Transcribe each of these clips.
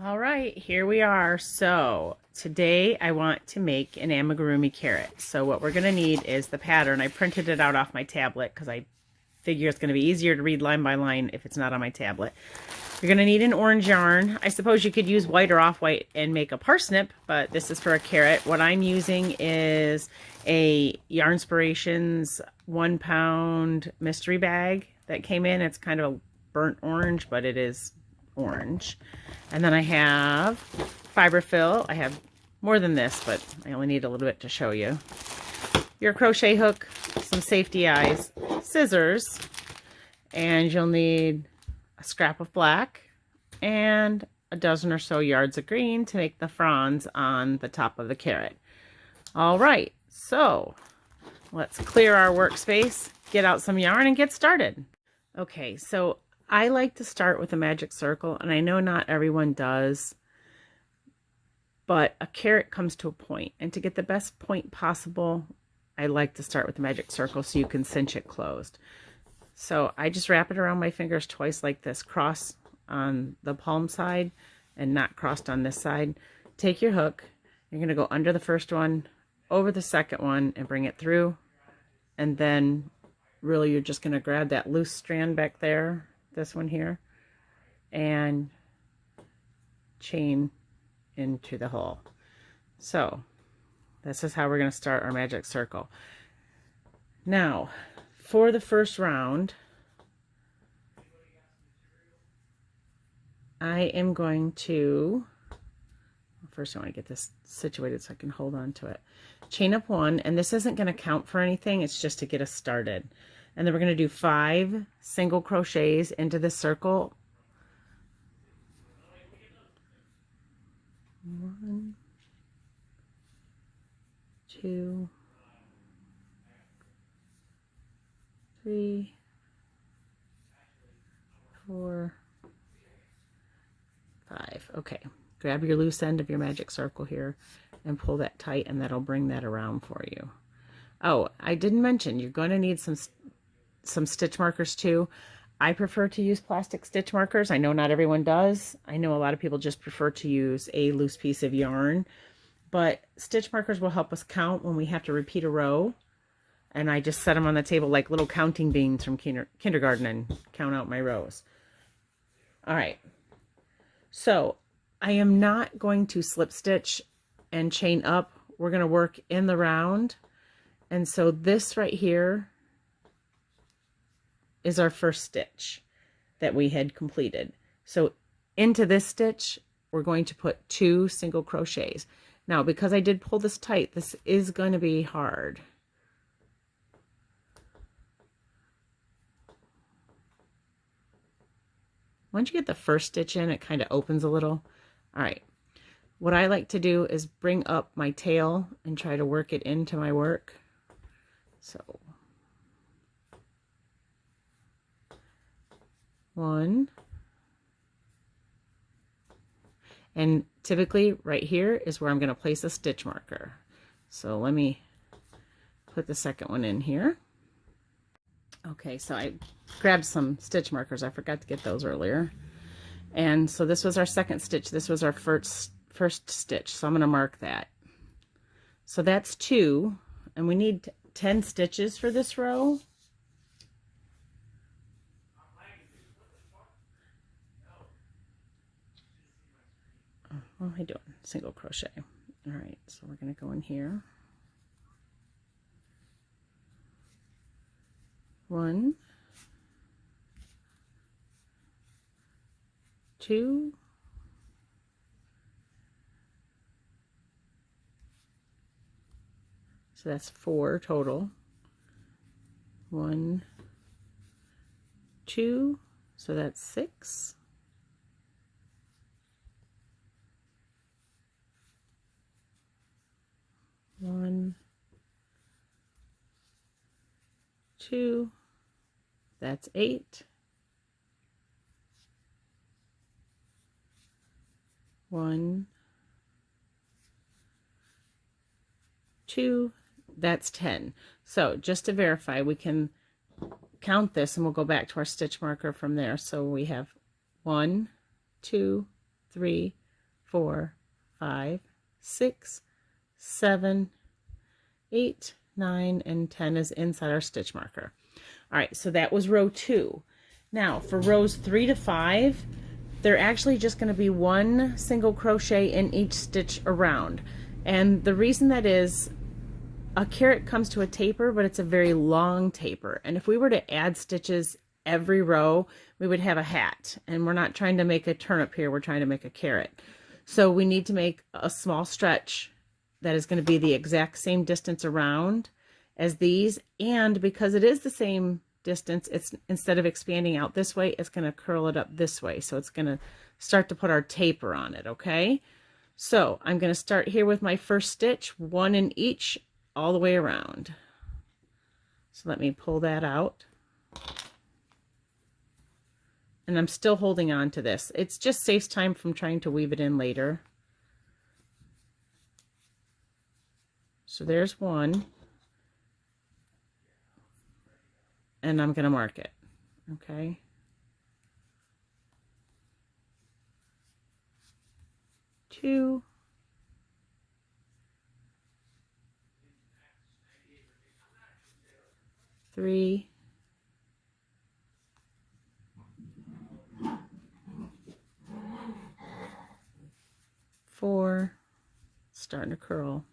All right, here we are. So today I want to make an amigurumi carrot. So what we're going to need is the pattern. I printed it out off my tablet because I figure it's going to be easier to read line by line if it's not on my tablet. You're going to need an orange yarn. I suppose you could use white or off-white and make a parsnip, but this is for a carrot. What I'm using is a Yarnspirations 1 pound mystery bag that came in. It's kind of a burnt orange, but it is orange. And then I have fiberfill. I have more than this, but I only need a little bit to show you. Your crochet hook, some safety eyes, scissors, and you'll need a scrap of black and a dozen or so yards of green to make the fronds on the top of the carrot. All right, so let's clear our workspace, get out some yarn, and get started. Okay, so I like to start with a magic circle, and I know not everyone does, but a carrot comes to a point, and to get the best point possible, I like to start with the magic circle so you can cinch it closed. So I just wrap it around my fingers twice like this, cross on the palm side and not crossed on this side. Take your hook, you're going to go under the first one, over the second one, and bring it through, and then really you're just going to grab that loose strand back there, this one here, and chain into the hole. So this is how we're going to start our magic circle. Now for the first round, I am going to, first I want to get this situated so I can hold on to it. Chain up one, and this isn't going to count for anything, it's just to get us started. And then we're going to do 5 single crochets into this circle. 1, 2, 3, 4, 5. Okay, grab your loose end of your magic circle here and pull that tight, and that'll bring that around for you. Oh, I didn't mention you're going to need some stitch markers too. I prefer to use plastic stitch markers. I know not everyone does. I know a lot of people just prefer to use a loose piece of yarn, but stitch markers will help us count when we have to repeat a row. And I just set them on the table like little counting beans from kindergarten and count out my rows. All right. So I am not going to slip stitch and chain up. We're going to work in the round. And so this right here is our first stitch that we had completed. So into this stitch, we're going to put 2 single crochets. Now, because I did pull this tight, this is going to be hard. Once you get the first stitch in, it kind of opens a little. All right. What I like to do is bring up my tail and try to work it into my work. So 1, and typically right here is where I'm going to place a stitch marker. So let me put the second one in here. Okay, so I grabbed some stitch markers. I forgot to get those earlier. And so this was our second stitch. This was our first stitch. So I'm going to mark that. So that's 2, and we need 10 stitches for this row. What am I doing? Single crochet. All right, so we're going to go in here. 1, 2, 'so that's 4 total. 1, 2, so that's 6. 1, 2, that's 8. 1, 2, that's 10. So just to verify, we can count this and we'll go back to our stitch marker from there. So we have 1, 2, 3, 4, 5, 6, 7, 8, 9, and 10 is inside our stitch marker. All right, so that was row 2. Now for rows 3 to 5, they're actually just going to be one single crochet in each stitch around. And the reason that is, a carrot comes to a taper, but it's a very long taper. And if we were to add stitches every row, we would have a hat. And we're not trying to make a turnip here, we're trying to make a carrot. So we need to make a small stretch that is going to be the exact same distance around as these. And because it is the same distance, it's, instead of expanding out this way, it's going to curl it up this way. So it's going to start to put our taper on it, okay? So I'm going to start here with my first stitch, one in each, all the way around. So let me pull that out. And I'm still holding on to this. It just saves time from trying to weave it in later. So there's one. And I'm going to mark it. Okay. Two. 3, 4, starting to curl.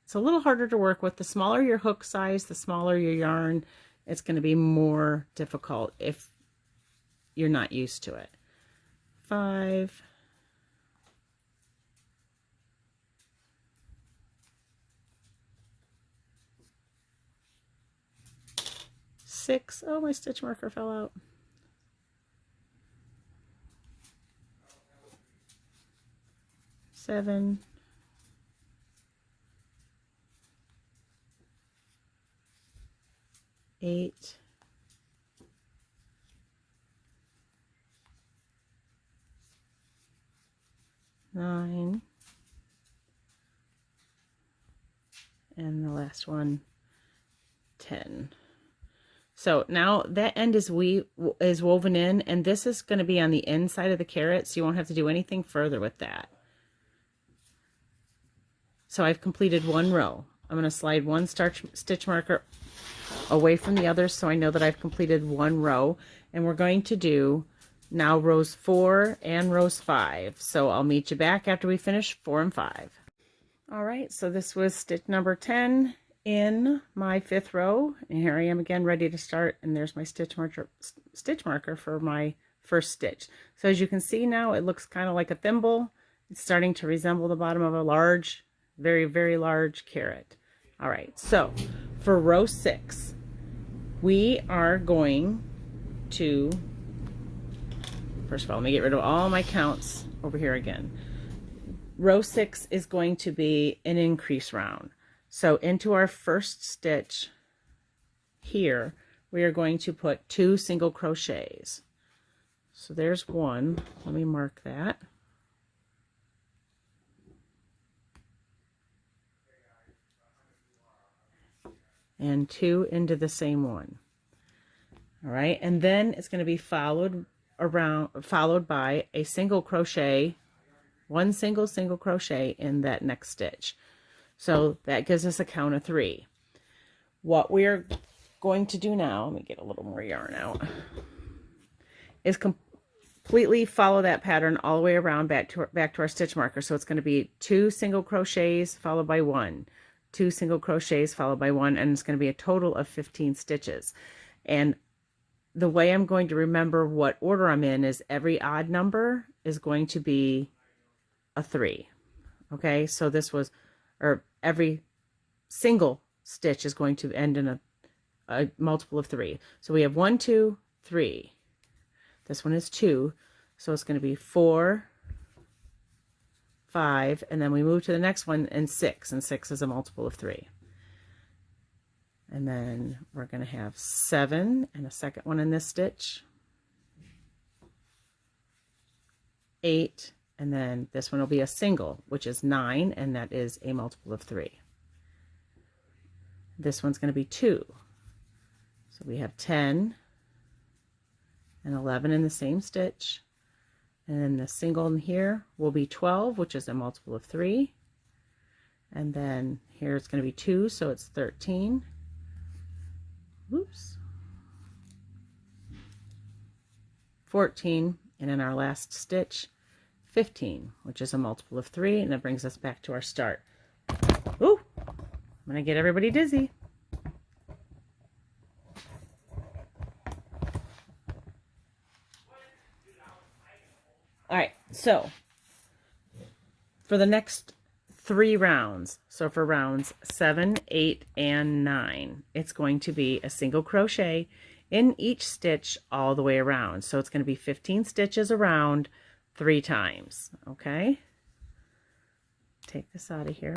It's a little harder to work with. The smaller your hook size, the smaller your yarn, it's going to be more difficult if you're not used to it. 5, 6. Oh, my stitch marker fell out. 7, 8, 9, and the last one, 10. So now that end is woven in, and this is going to be on the inside of the carrot, so you won't have to do anything further with that. So I've completed one row. I'm going to slide one stitch marker away from the others so I know that I've completed one row, and we're going to do now rows 4 and rows 5. So I'll meet you back after we finish 4 and 5. All right, so this was stitch number 10 in my 5th row, and here I am again ready to start, and there's my stitch marker for my first stitch. So as you can see now, it looks kind of like a thimble. It's starting to resemble the bottom of a large, very, very large carrot. All right, so for row 6, we are going to, first of all, let me get rid of all my counts over here again. Row 6 is going to be an increase round. So into our first stitch here, we are going to put 2 single crochets. So there's one. Let me mark that. And 2 into the same one. All right, and then it's going to be followed by a single crochet, one single crochet in that next stitch. So that gives us a count of 3. What we're going to do now, let me get a little more yarn out, is completely follow that pattern all the way around back to our stitch marker. So it's going to be 2 single crochets followed by 1, 2 single crochets followed by 1, and it's going to be a total of 15 stitches. And the way I'm going to remember what order I'm in is every odd number is going to be a 3. Okay, so this was, or every single stitch is going to end in a multiple of 3. So we have 1, 2, 3. This one is 2, so it's going to be 4, 5, and then we move to the next one, and 6 is a multiple of 3. And then we're going to have 7 and a second one in this stitch, 8, and then this one will be a single, which is 9, and that is a multiple of 3. This one's going to be 2. So we have 10 and 11 in the same stitch, And then the single in here will be 12, which is a multiple of 3. And then here it's going to be 2, so it's 13. Oops. 14, and in our last stitch, 15, which is a multiple of 3, and that brings us back to our start. Ooh, I'm going to get everybody dizzy. All right, so for the next 3 rounds, so for rounds 7, 8, and 9, it's going to be a single crochet in each stitch all the way around. So it's going to be 15 stitches around 3 times, okay? Take this out of here.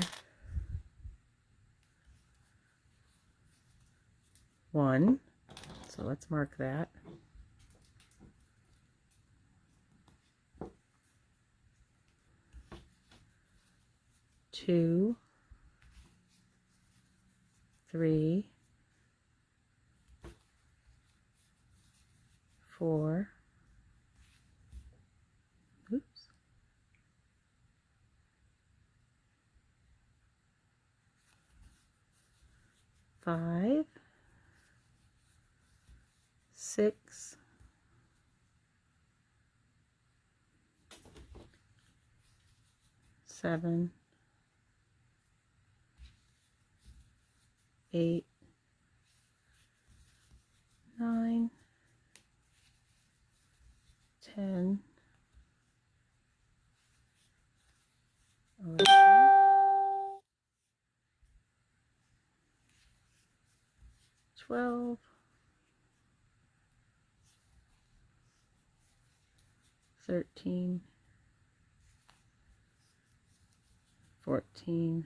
1, so let's mark that. 2, 3, 4, oops, 5, 6, 7, 8, 9, 10, 11, 12, 13, 14,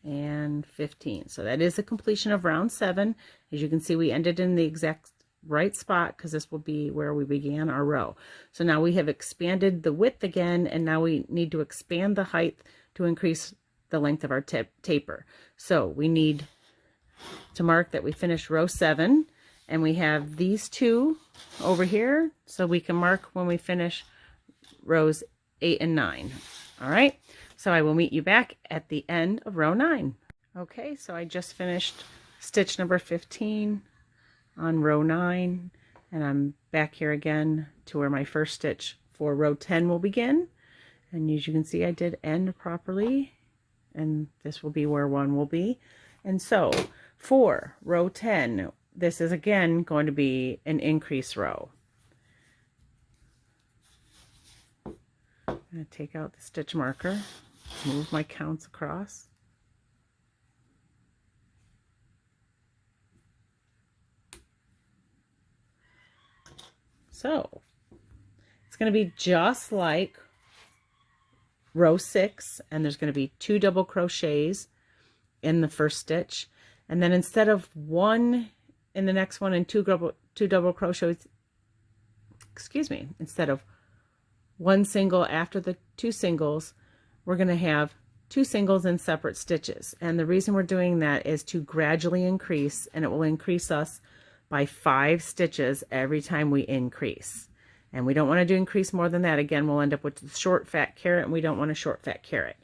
and 15. So that is the completion of round 7. As you can see, we ended in the exact right spot because this will be where we began our row. So now we have expanded the width again, and now we need to expand the height to increase the length of our taper. So we need to mark that we finished row 7, and we have these 2 over here, so we can mark when we finish rows 8 and 9. All right, so I will meet you back at the end of row 9. Okay, so I just finished stitch number 15 on row 9, and I'm back here again to where my first stitch for row 10 will begin. And as you can see, I did end properly, and this will be where 1 will be. And so for row 10, this is again going to be an increase row. I'm going to take out the stitch marker, move my counts across. So it's going to be just like row 6, and there's going to be 2 double crochets in the first stitch, and then instead of 1 in the next one and 2 double crochets, instead of 1 single after the 2 singles, we're going to have 2 singles in separate stitches. And the reason we're doing that is to gradually increase, and it will increase us by 5 stitches every time we increase. And we don't want to increase more than that. Again, we'll end up with a short fat carrot, and we don't want a short fat carrot.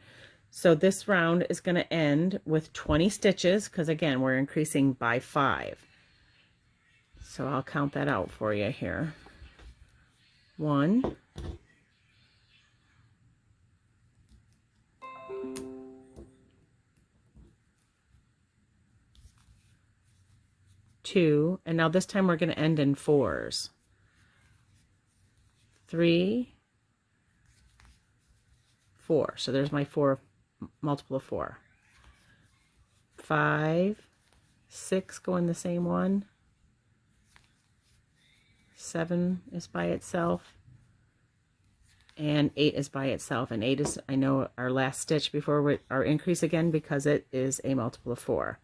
So this round is going to end with 20 stitches because again, we're increasing by 5. So I'll count that out for you here. 1, 2, and now this time we're going to end in 4s. 3, 4. So there's my 4 multiple of 4. 5, 6 go in the same one. 7 is by itself, and 8 is by itself, and 8 is, I know, our last stitch before our increase again because it is a multiple of 4.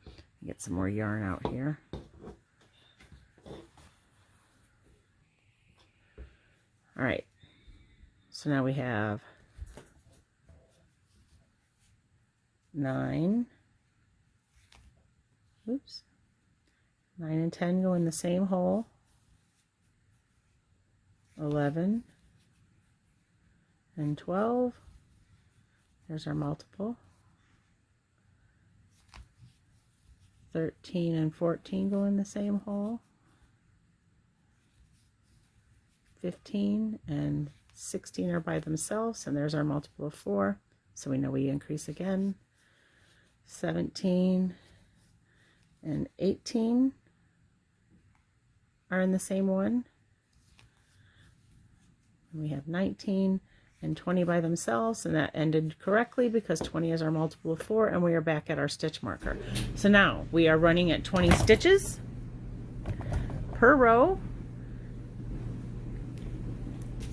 Get some more yarn out here. All right, so now we have 9, oops, 9 and 10 go in the same hole. 11, and 12. There's our multiple. 13 and 14 go in the same hole. 15 and 16 are by themselves, and there's our multiple of 4, so we know we increase again. 17 and 18 are in the same one. And we have 19 and 20 by themselves, and that ended correctly because 20 is our multiple of 4, and we are back at our stitch marker. So now we are running at 20 stitches per row,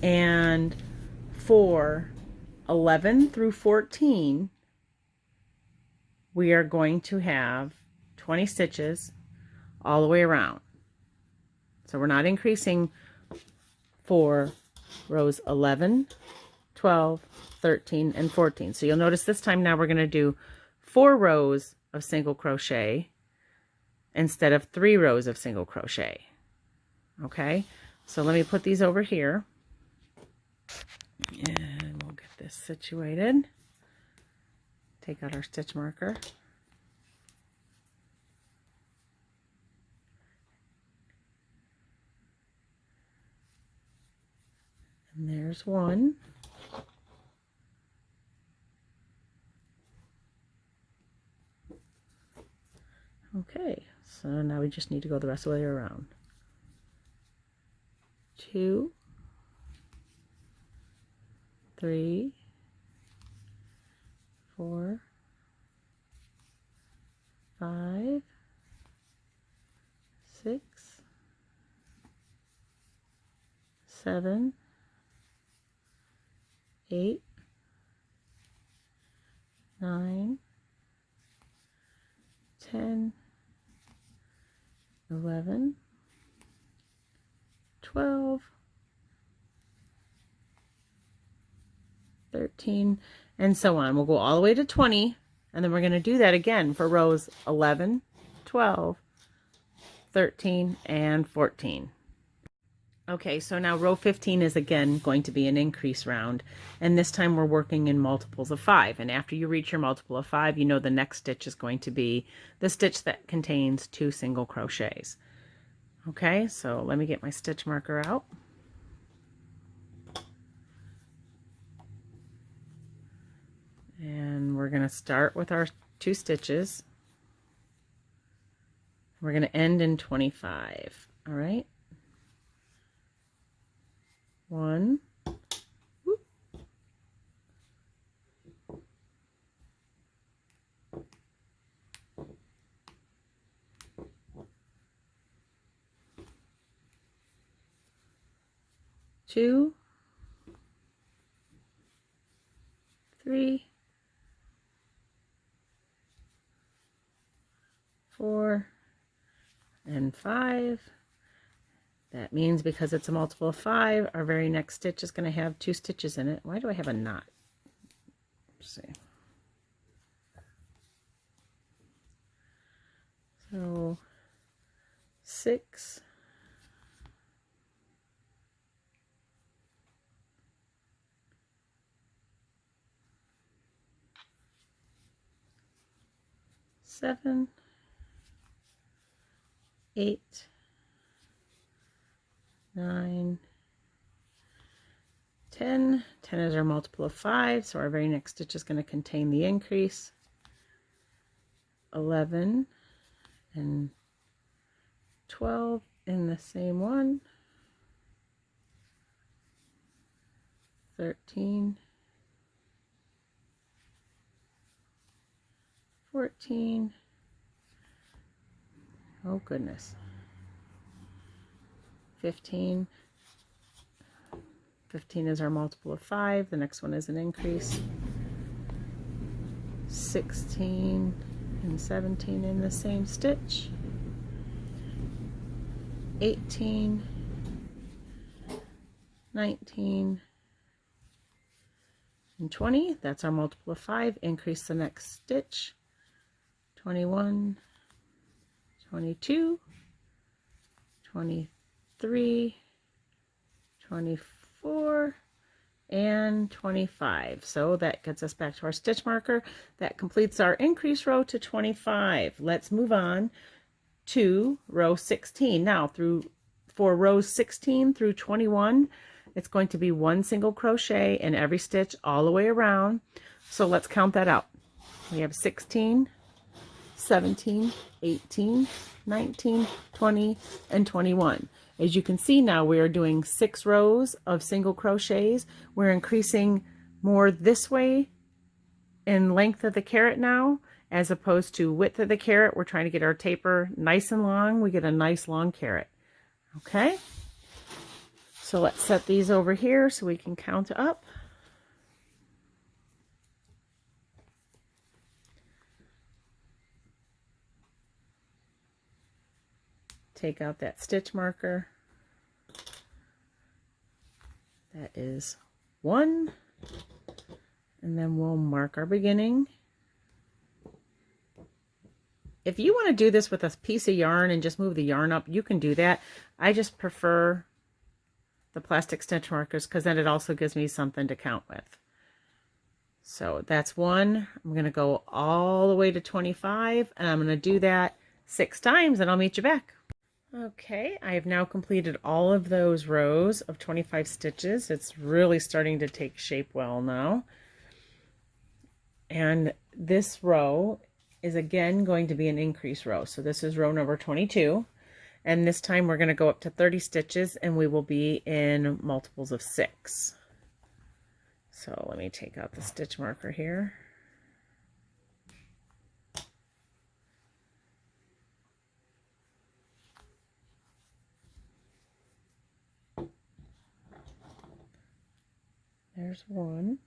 and for 11 through 14 we are going to have 20 stitches all the way around. So we're not increasing for rows 11, 12, 13, and 14. So you'll notice this time now we're going to do 4 rows of single crochet instead of 3 rows of single crochet. Okay, so let me put these over here and we'll get this situated. Take out our stitch marker. And there's one. Okay, so now we just need to go the rest of the way around. 2, 3, 4, 5, 6, 7, 8, 9, 10, 11, 12, 13, and so on. We'll go all the way to 20, and then we're going to do that again for rows 11, 12, 13, and 14. Okay, so now row 15 is again going to be an increase round, and this time we're working in multiples of 5, and after you reach your multiple of 5, you know the next stitch is going to be the stitch that contains 2 single crochets. Okay, so let me get my stitch marker out. And we're going to start with our 2 stitches. We're going to end in 25. All right. 1, whoop, 2, 3, 4, and 5. That means because it's a multiple of 5, our very next stitch is going to have 2 stitches in it. Why do I have a knot? Let's see. So 6, 7, 8, 9, 10. 10 is our multiple of 5, so our very next stitch is going to contain the increase. 11 and 12 in the same one. 13, 14. Oh goodness. 15. 15 is our multiple of 5. The next one is an increase. 16 and 17 in the same stitch. 18, 19, and 20. That's our multiple of 5. Increase the next stitch. 21, 22, 23, 24, and 25. So that gets us back to our stitch marker. That completes our increase row to 25. Let's move on to row 16. Now for rows 16 through 21, it's going to be one single crochet in every stitch all the way around. So let's count that out. We have 16, 17, 18, 19, 20, and 21. As you can see now, we are doing 6 rows of single crochets. We're increasing more this way in length of the carrot now, as opposed to width of the carrot. We're trying to get our taper nice and long. We get a nice long carrot. Okay, so let's set these over here so we can count up. Take out that stitch marker. That is 1. And then we'll mark our beginning. If you want to do this with a piece of yarn and just move the yarn up, you can do that. I just prefer the plastic stitch markers because then it also gives me something to count with. So that's 1. I'm going to go all the way to 25, and I'm going to do that 6 times, and I'll meet you back. Okay, I have now completed all of those rows of 25 stitches. It's really starting to take shape well now. And this row is again going to be an increase row. So this is row number 22. And this time we're going to go up to 30 stitches, and we will be in multiples of 6. So let me take out the stitch marker here. There's 1.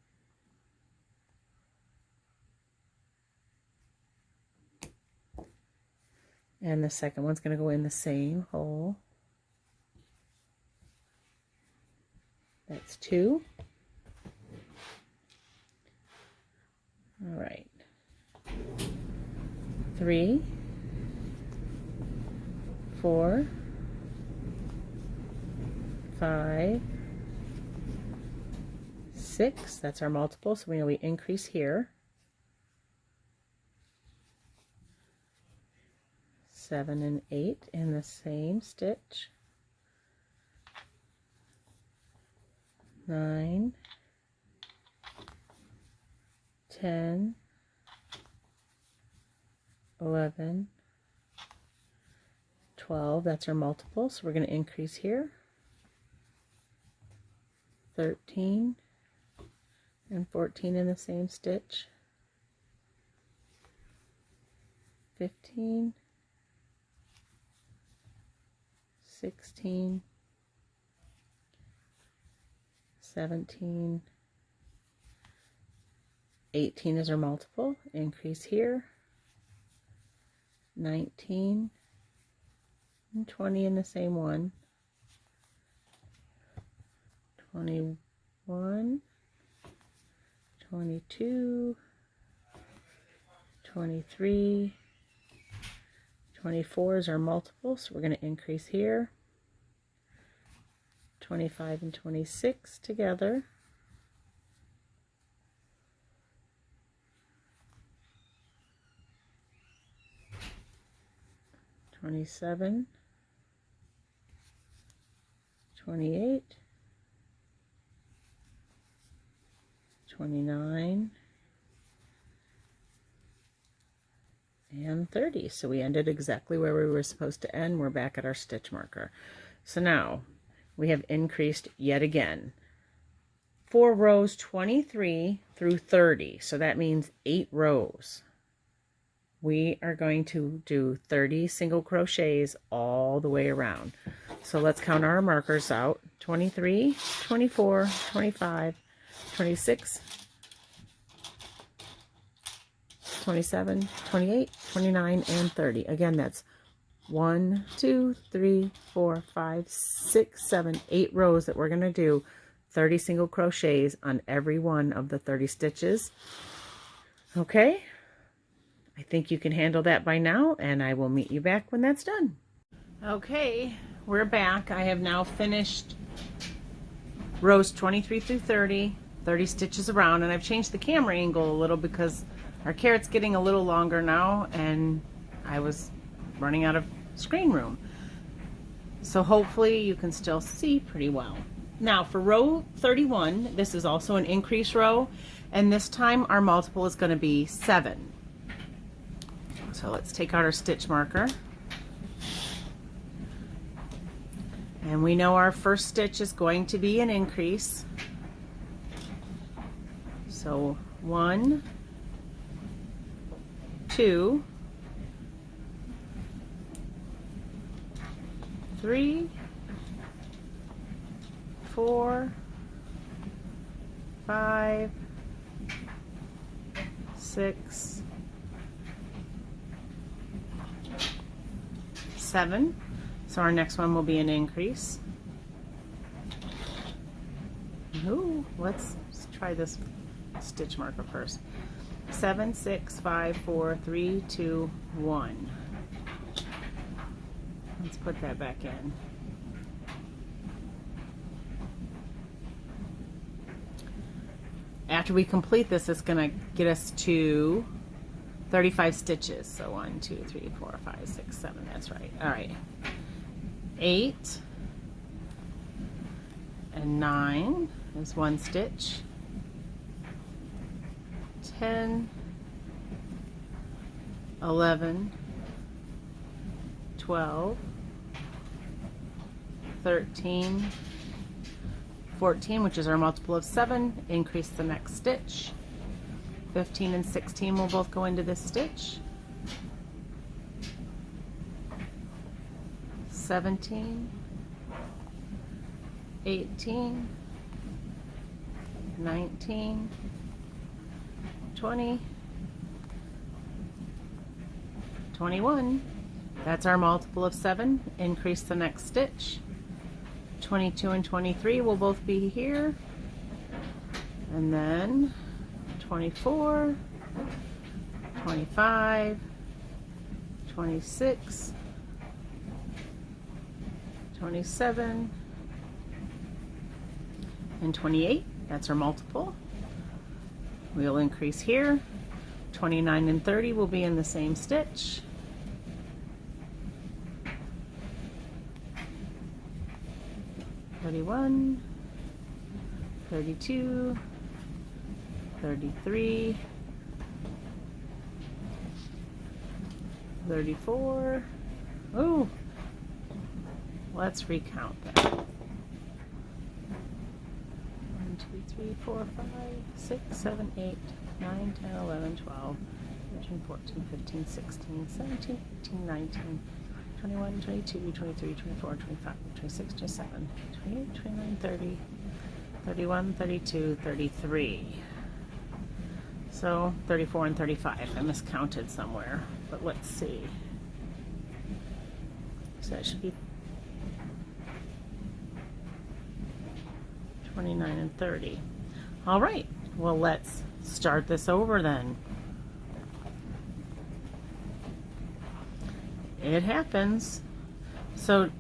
And the second one's going to go in the same hole. That's 2. All right. 3, 4, 5, 6. That's our multiple, so we know we increase here. 7 and 8 in the same stitch. 9, 10, 11, 12. That's our multiple, so we're going to increase here. 13 and 14 in the same stitch. 15, 16, 17, 18 is our multiple, increase here. 19 and 20 in the same one. 21, 22, 23, 24 is our multiple, so we're going to increase here. 25 and 26 together. 27, 28, 29, and 30. So we ended exactly where we were supposed to end. We're back at our stitch marker. So now we have increased yet again for rows 23 through 30. So that means 8 rows. We are going to do 30 single crochets all the way around. So let's count our markers out. 23, 24, 25, 26, 27, 28, 29, and 30. Again, that's 1, 2, 3, 4, 5, 6, 7, 8 rows that we're going to do 30 single crochets on every one of the 30 stitches. Okay, I think you can handle that by now, and I will meet you back when that's done. Okay, we're back. I have now finished rows 23 through 30, 30 stitches around, and I've changed the camera angle a little because our carrot's getting a little longer now and I was running out of screen room. So hopefully you can still see pretty well. Now for row 31, this is also an increase row, and this time our multiple is going to be 7. So let's take out our stitch marker. And we know our first stitch is going to be an increase. So 1, 2, 3, 4, 5, 6, 7. So our next one will be an increase. Ooh, let's try this stitch marker first. 7, 6, 5, 4, 3, 2, 1. Let's put that back in. After we complete this, it's going to get us to 35 stitches. So 1, 2, 3, 4, 5, 6, 7. That's right. All right. 8 and 9 is 1 stitch. 10, 11, 12, 13, 14, which is our multiple of 7, increase the next stitch. 15 and 16 will both go into this stitch. 17, 18, 19, 20, 21. That's our multiple of 7. Increase the next stitch. 22 and 23 will both be here. And then 24, 25, 26, 27, and 28. That's our multiple. We'll increase here. 29 and 30 will be in the same stitch. 31, 32, 33, 34. Ooh, let's recount that. 1, 2, 3, 4, 5, 6, 7, 8, 9, 10, 11, 12, 13, 14, 15, 16, 17, 18, 19, 21, 22, 23, 24, 25, 26, 27, 28, 29, 30, 31, 32, 33. So 34 and 35. I miscounted somewhere, but let's see. So that should be 29 and 30. All right, well, let's start this over then. It happens. So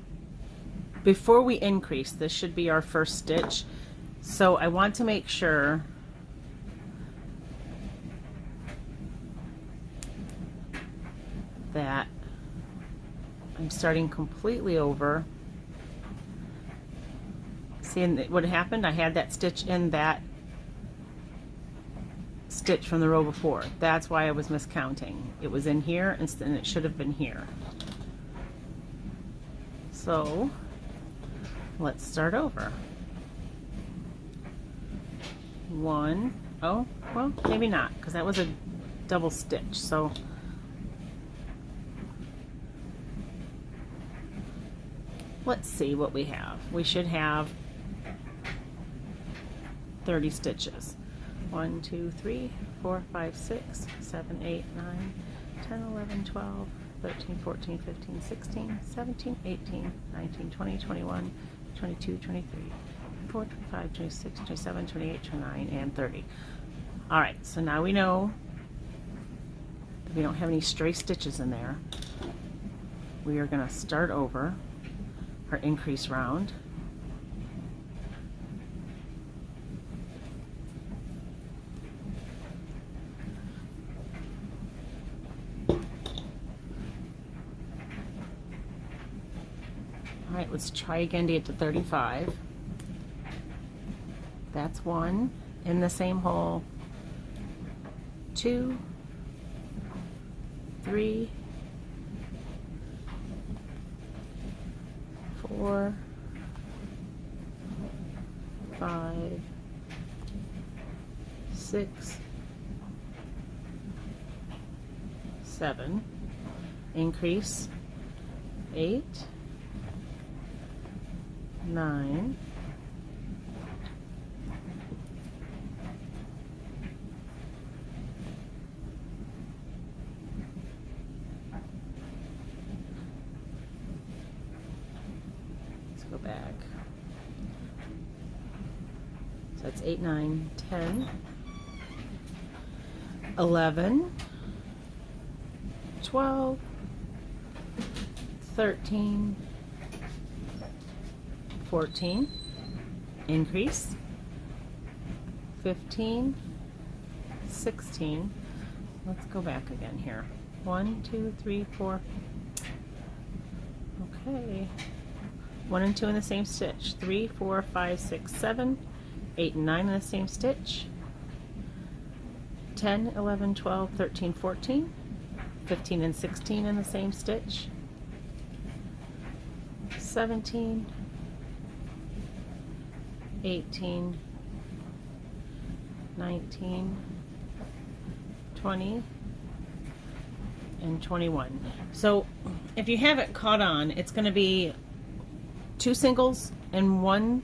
before we increase, this should be our first stitch. So I want to make sure that I'm starting completely over. See what happened? I had that stitch in that stitch from the row before. That's why I was miscounting. It was in here and it should have been here. So let's start over. 1, oh, well, maybe not, because that was a double stitch. So let's see what we have. We should have 30 stitches. 1, 2, 3, 4, 5, 6, 7, 8, 9, 10, 11, 12, 13, 14, 15, 16, 17, 18, 19, 20, 21, 22, 23, 24, 25, 26, 27, 28, 29, and 30. All right, so now we know that we don't have any stray stitches in there. We are going to start over our increase round. All right, let's try again to get to 35. That's 1 in the same hole, 2, 3, 4, 5, 6, 7, increase, 8, 9, 8, 9, 10, 11, 12, 13, 14, increase, 15, 16, let's go back again here, 1, 2, 3, 4, okay, 1 and 2 in the same stitch, 3, 4, 5, 6, 7, 8 and 9 in the same stitch, 10, 11, 12, 13, 14, 15 and 16 in the same stitch, 17, 18, 19, 20, and 21. So if you haven't caught on, it's going to be 2 singles and 1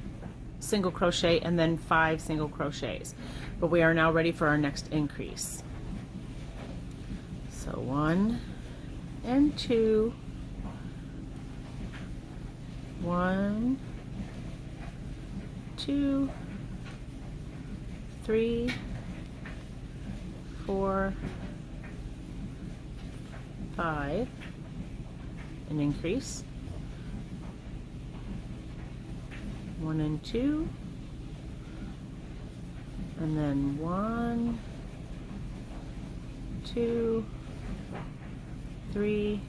single crochet and then 5 single crochets. But we are now ready for our next increase. So 1 and 2, 1, 2, 3, 4, 5, an increase, 1 and 2, and then 1, 2, 3,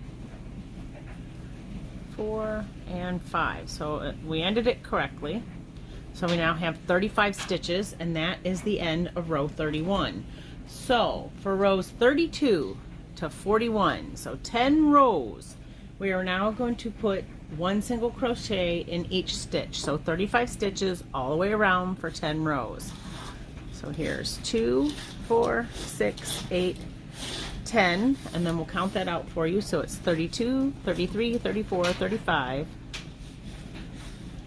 4, and 5. So we ended it correctly. So we now have 35 stitches, and that is the end of row 31. So for rows 32 to 41, so 10 rows, we are now going to put 1 single crochet in each stitch. So 35 stitches all the way around for 10 rows. So here's 2, 4, 6, 8, 10, and then we'll count that out for you. So it's 32, 33, 34, 35,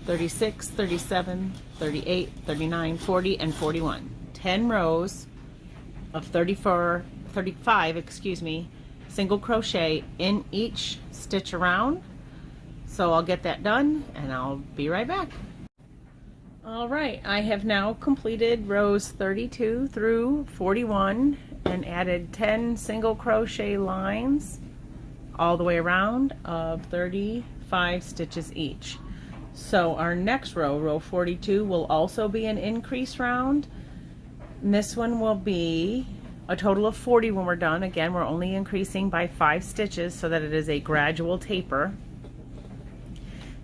36, 37, 38, 39, 40, and 41. 10 rows of 35, excuse me, single crochet in each stitch around. So I'll get that done and I'll be right back. All right, I have now completed rows 32 through 41 and added 10 single crochet lines all the way around of 35 stitches each. So our next row, row 42, will also be an increase round. And this one will be a total of 40 when we're done. Again, we're only increasing by 5 stitches so that it is a gradual taper.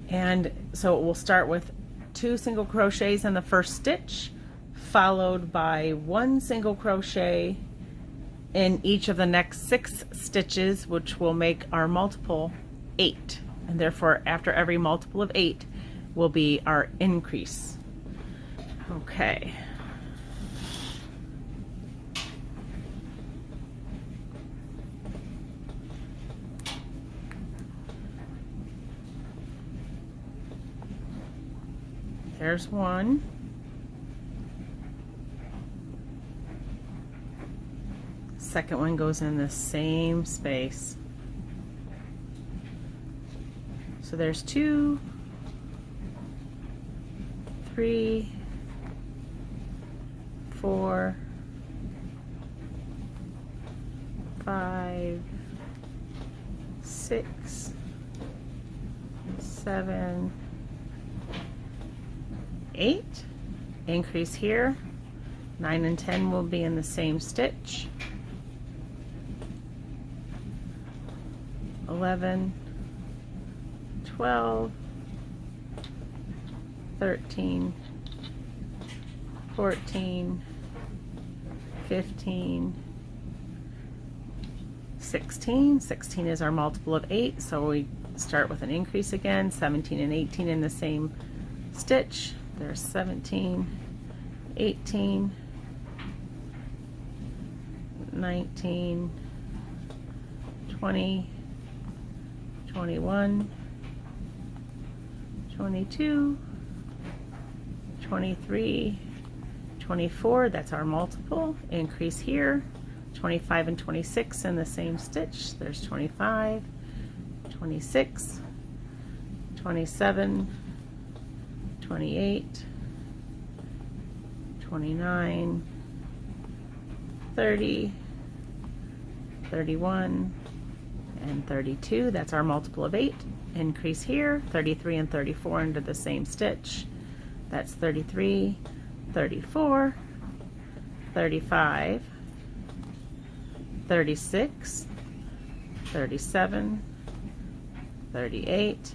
And so it will start with 2 single crochets in the first stitch, followed by 1 single crochet in each of the next 6 stitches, which will make our multiple 8. And therefore, after every multiple of 8 will be our increase. Okay. There's 1. Second one goes in the same space. So there's 2, 3, 4, 5, 6, 7, 8. Increase here. 9 and 10 will be in the same stitch. 11, 12, 13, 14, 15, 16. 16 is our multiple of 8, so we start with an increase again. 17 and 18 in the same stitch. There's 17, 18, 19, 20, 21, 22, 23, 24, that's our multiple, increase here. 25 and 26 in the same stitch. There's 25, 26, 27, 28, 29, 30, 31, and 32. That's our multiple of 8. Increase here. 33 and 34 into the same stitch. That's 33, 34, 35, 36, 37, 38,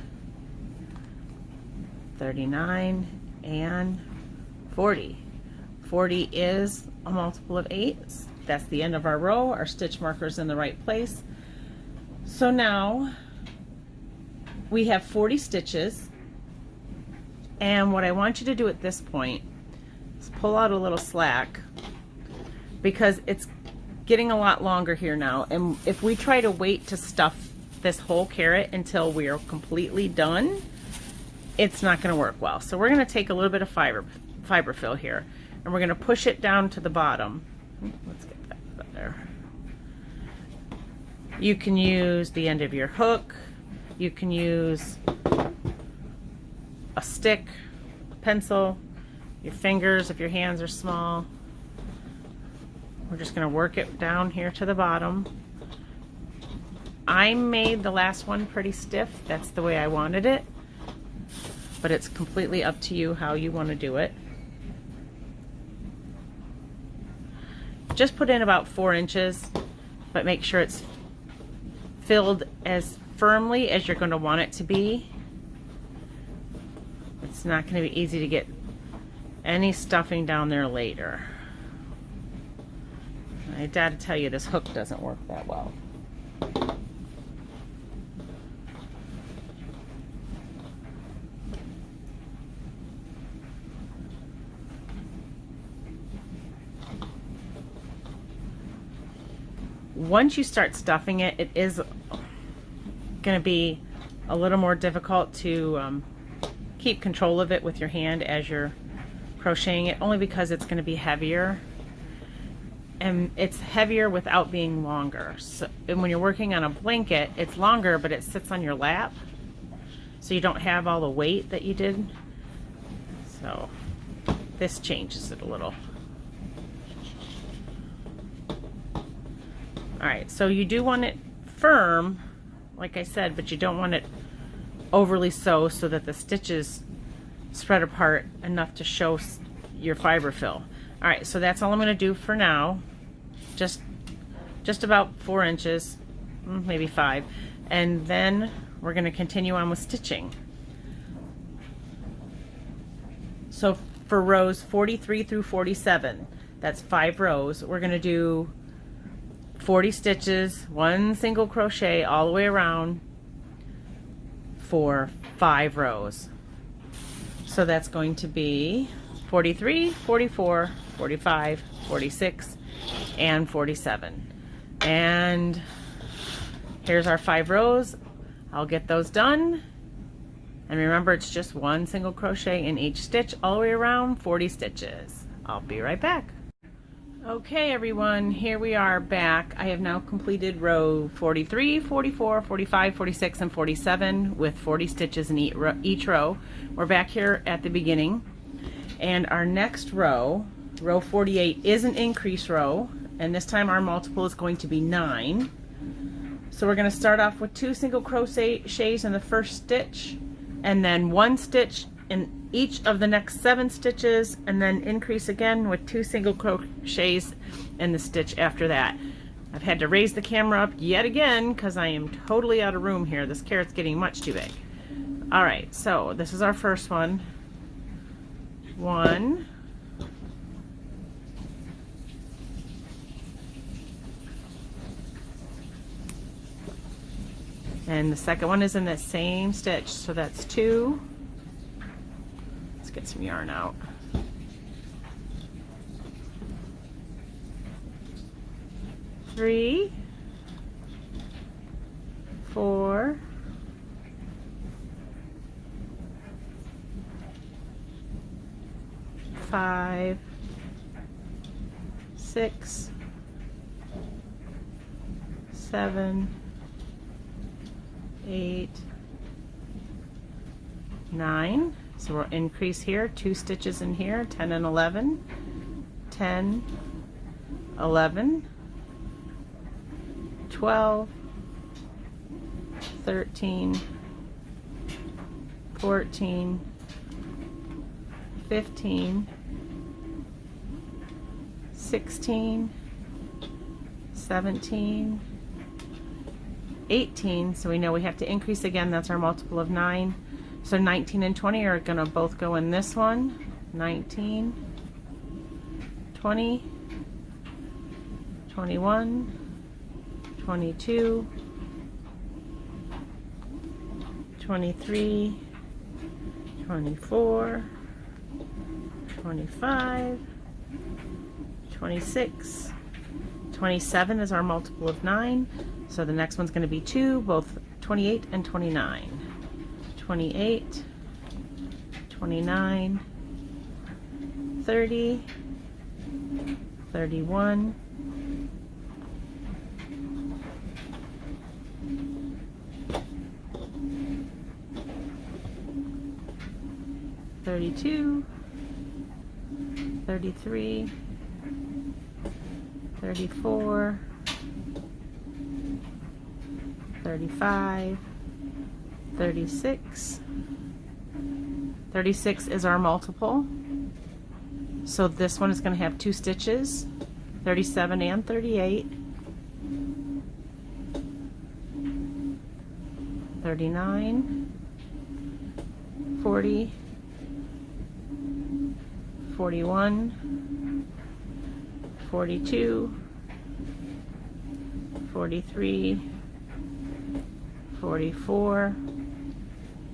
39, and 40. 40 is a multiple of 8. That's the end of our row. Our stitch marker is in the right place. So now we have 40 stitches, and what I want you to do at this point is pull out a little slack, because it's getting a lot longer here now, and if we try to wait to stuff this whole carrot until we are completely done, it's not going to work well. So we're going to take a little bit of fiber fill here, and we're going to push it down to the bottom. Let's get that there. You can use the end of your hook, you can use a stick, a pencil, your fingers if your hands are small. We're just going to work it down here to the bottom. I made the last one pretty stiff. That's the way I wanted it, but it's completely up to you how you want to do it. Just put in about 4 inches, but make sure it's filled as firmly as you're going to want it to be. It's not going to be easy to get any stuffing down there later. I gotta tell you, this hook doesn't work that well. Once you start stuffing it, it is going to be a little more difficult to keep control of it with your hand as you're crocheting it, only because it's going to be heavier. And it's heavier without being longer. So, and when you're working on a blanket, it's longer, but it sits on your lap, so you don't have all the weight that you did. So this changes it a little. All right, so you do want it firm, like I said, but you don't want it overly so that the stitches spread apart enough to show your fiber fill. All right, so that's all I'm going to do for now. Just about 4 inches, maybe 5, and then we're going to continue on with stitching. So for rows 43 through 47, that's 5 rows, we're going to do 40 stitches, 1 single crochet all the way around for 5 rows. So that's going to be 43, 44, 45, 46, and 47. And here's our 5 rows. I'll get those done. And remember, it's just 1 single crochet in each stitch all the way around, 40 stitches. I'll be right back. Okay everyone, here we are back. I have now completed row 43, 44, 45, 46, and 47 with 40 stitches in each row. We're back here at the beginning, and our next row, row 48, is an increase row, and this time our multiple is going to be 9. So we're going to start off with 2 single crochets in the first stitch, and then 1 stitch in each of the next 7 stitches, and then increase again with 2 single crochets in the stitch after that. I've had to raise the camera up yet again because I am totally out of room here. This carrot's getting much too big. Alright, so this is our first one. 1, and the second one is in that same stitch, so that's 2. Let's get some yarn out. 3, 4, 5, 6, 7, 8, 9. So we'll increase here, 2 stitches in here, 10 and 11, 10, 11, 12, 13, 14, 15, 16, 17, 18. So we know we have to increase again. That's our multiple of 9. So 19 and 20 are going to both go in this one. 19, 20, 21, 22, 23, 24, 25, 26, 27 is our multiple of 9. So the next one's going to be 2, both 28 and 29. 28, 29, 30, 31, 32, 33, 34, 35, 36. 36 is our multiple. So this one is going to have 2 stitches, 37 and 38. 39, 40, 41, 42, 43, 44,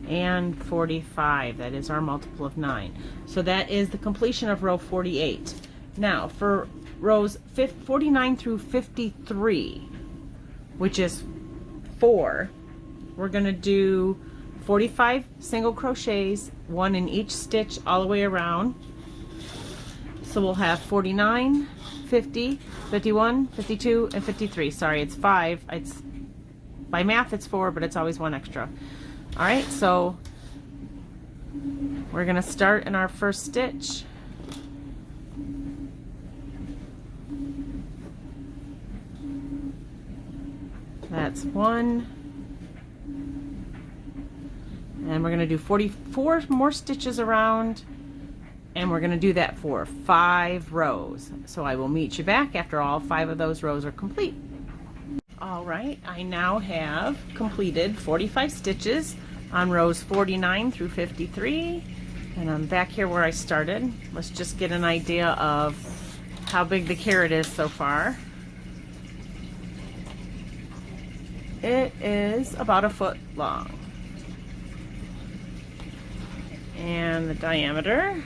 and 45. That is our multiple of 9. So that is the completion of row 48. Now for rows 49 through 53, which is 4, we're going to do 45 single crochets, 1 in each stitch all the way around. So we'll have 49, 50, 51, 52, and 53. Sorry, it's 5. It's by math it's 4, but it's always 1 extra. All right, so we're going to start in our first stitch. That's 1. And we're going to do 44 more stitches around, and we're going to do that for 5 rows. So I will meet you back after all 5 of those rows are complete. All right, I now have completed 45 stitches on rows 49 through 53, and I'm back here where I started. Let's just get an idea of how big the carrot is so far. It is about 1 foot long. And the diameter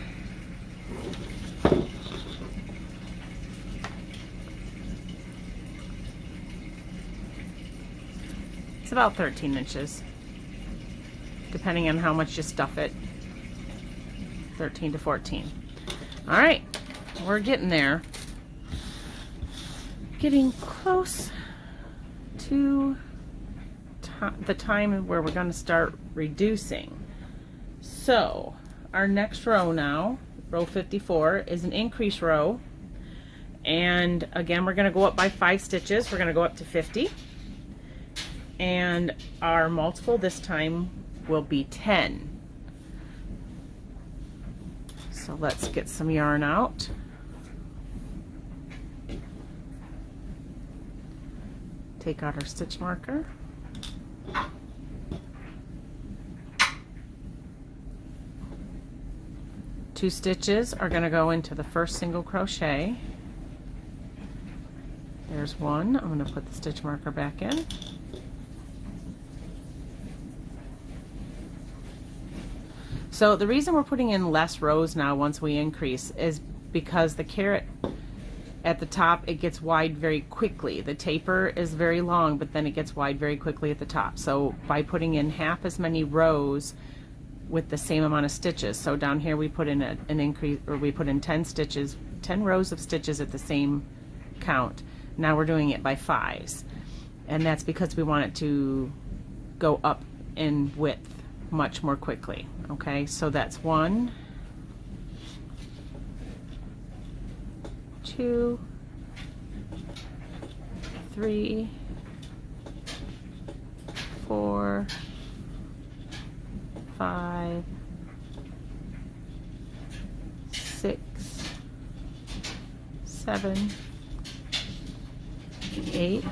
it's about 13 inches, depending on how much you stuff it. 13 to 14. All right, we're getting there. Getting close to the time where we're going to start reducing. So our next row now, row 54, is an increase row, and again we're going to go up by 5 stitches. We're going to go up to 50, and our multiple this time will be 10. So let's get some yarn out. Take out our stitch marker. 2 stitches are going to go into the first single crochet. There's one. I'm going to put the stitch marker back in. So the reason we're putting in less rows now once we increase is because the carrot at the top, it gets wide very quickly. The taper is very long, but then it gets wide very quickly at the top. So by putting in half as many rows with the same amount of stitches, so down here we put in an increase, or we put in 10 stitches, 10 rows of stitches at the same count. Now we're doing it by 5s, and that's because we want it to go up in width much more quickly. Okay, so that's 1, 2, 3, 4, 5, 6, 7, 8,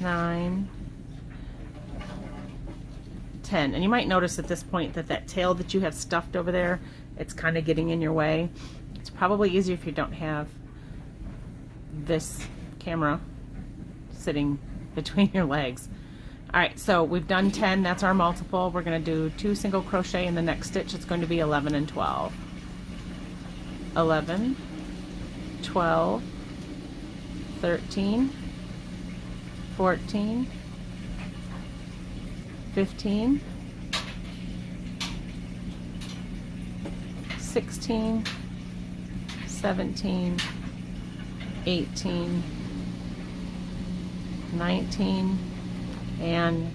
9, 10. And you might notice at this point that that tail that you have stuffed over there, it's kind of getting in your way. It's probably easier if you don't have this camera sitting between your legs. All right, so we've done 10. That's our multiple. We're going to do 2 single crochet in the next stitch. It's going to be 11 and 12. 11, 12, 13, 14, 15, 16, 17, 18, 19, and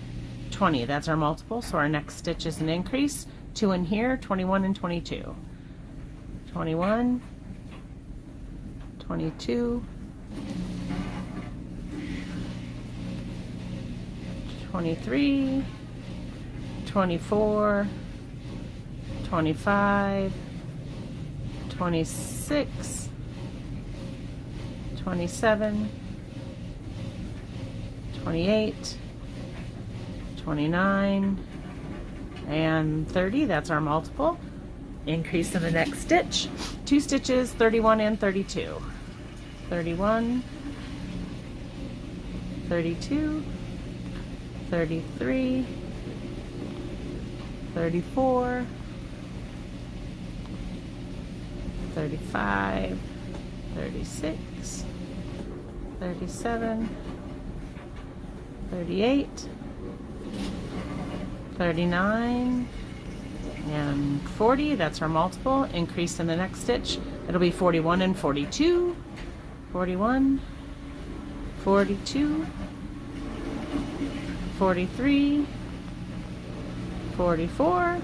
20. That's our multiple. So our next stitch is an increase. 2 in here, 21 and 22. 21, 22, 23, 24, 25, 26, 27, 28, 29, and 30. That's our multiple. Increase in the next stitch. 2 stitches, 31 and 32. 31, 32, 33, 34, 35, 36, 37, 38, 39, and 40. That's our multiple. Increase in the next stitch. It'll be 41 and 42. 41, 42, 43, 44,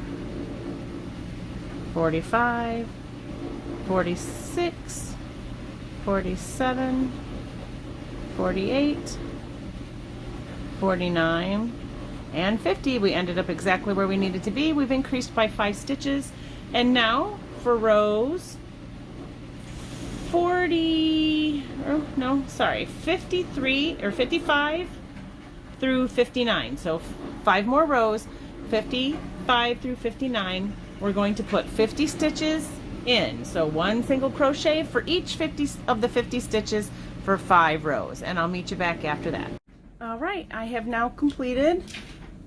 45, 46, 47, 48, 49, and 50. We ended up exactly where we needed to be. We've increased by 5 stitches. And now for rows 53 or 55 through 59. So 5 more rows, 55 through 59. We're going to put 50 stitches in. So 1 single crochet for each 50 of the 50 stitches for 5 rows. And I'll meet you back after that. All right, I have now completed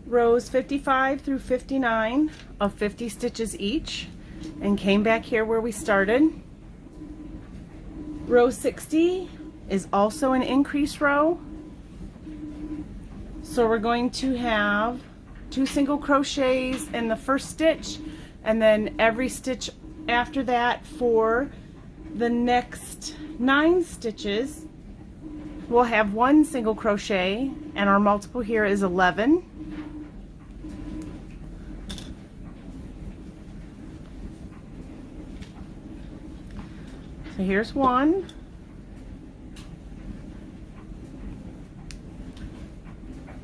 rows 55 through 59 of 50 stitches each and came back here where we started. Row 60 is also an increase row. So we're going to have 2 single crochets in the first stitch, and then every stitch after that for the next 9 stitches we'll have 1 single crochet, and our multiple here is 11. So here's 1.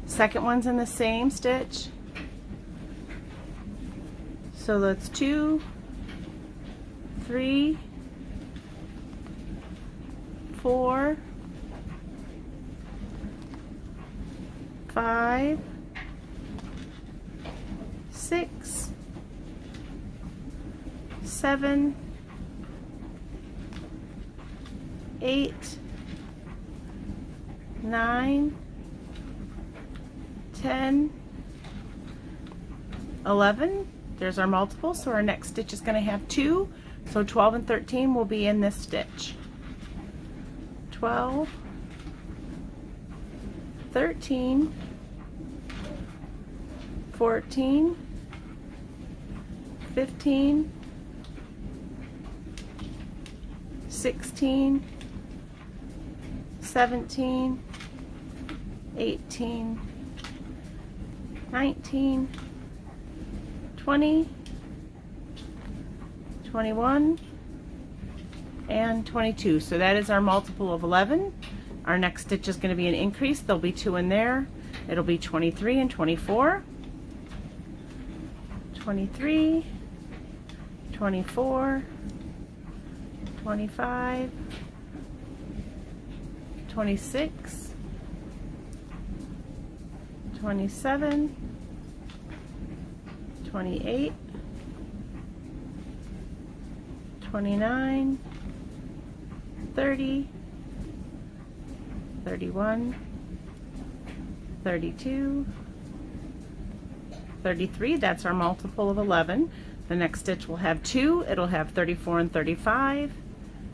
Second one's in the same stitch. So that's 2, 3, 4, 5, 6, 7, 8, 9, 10, 11. There's our multiple, so our next stitch is going to have 2. So 12 and 13 will be in this stitch. 12, 13, 14, 15, 16, 17, 18, 19, 20, 21, and 22. So that is our multiple of 11. Our next stitch is going to be an increase. There'll be 2 in there. It'll be 23 and 24. 23, 24, 25, 26, 27, 28, 29, 30, 31, 32, 33. That's our multiple of 11. The next stitch will have 2. It'll have 34 and 35.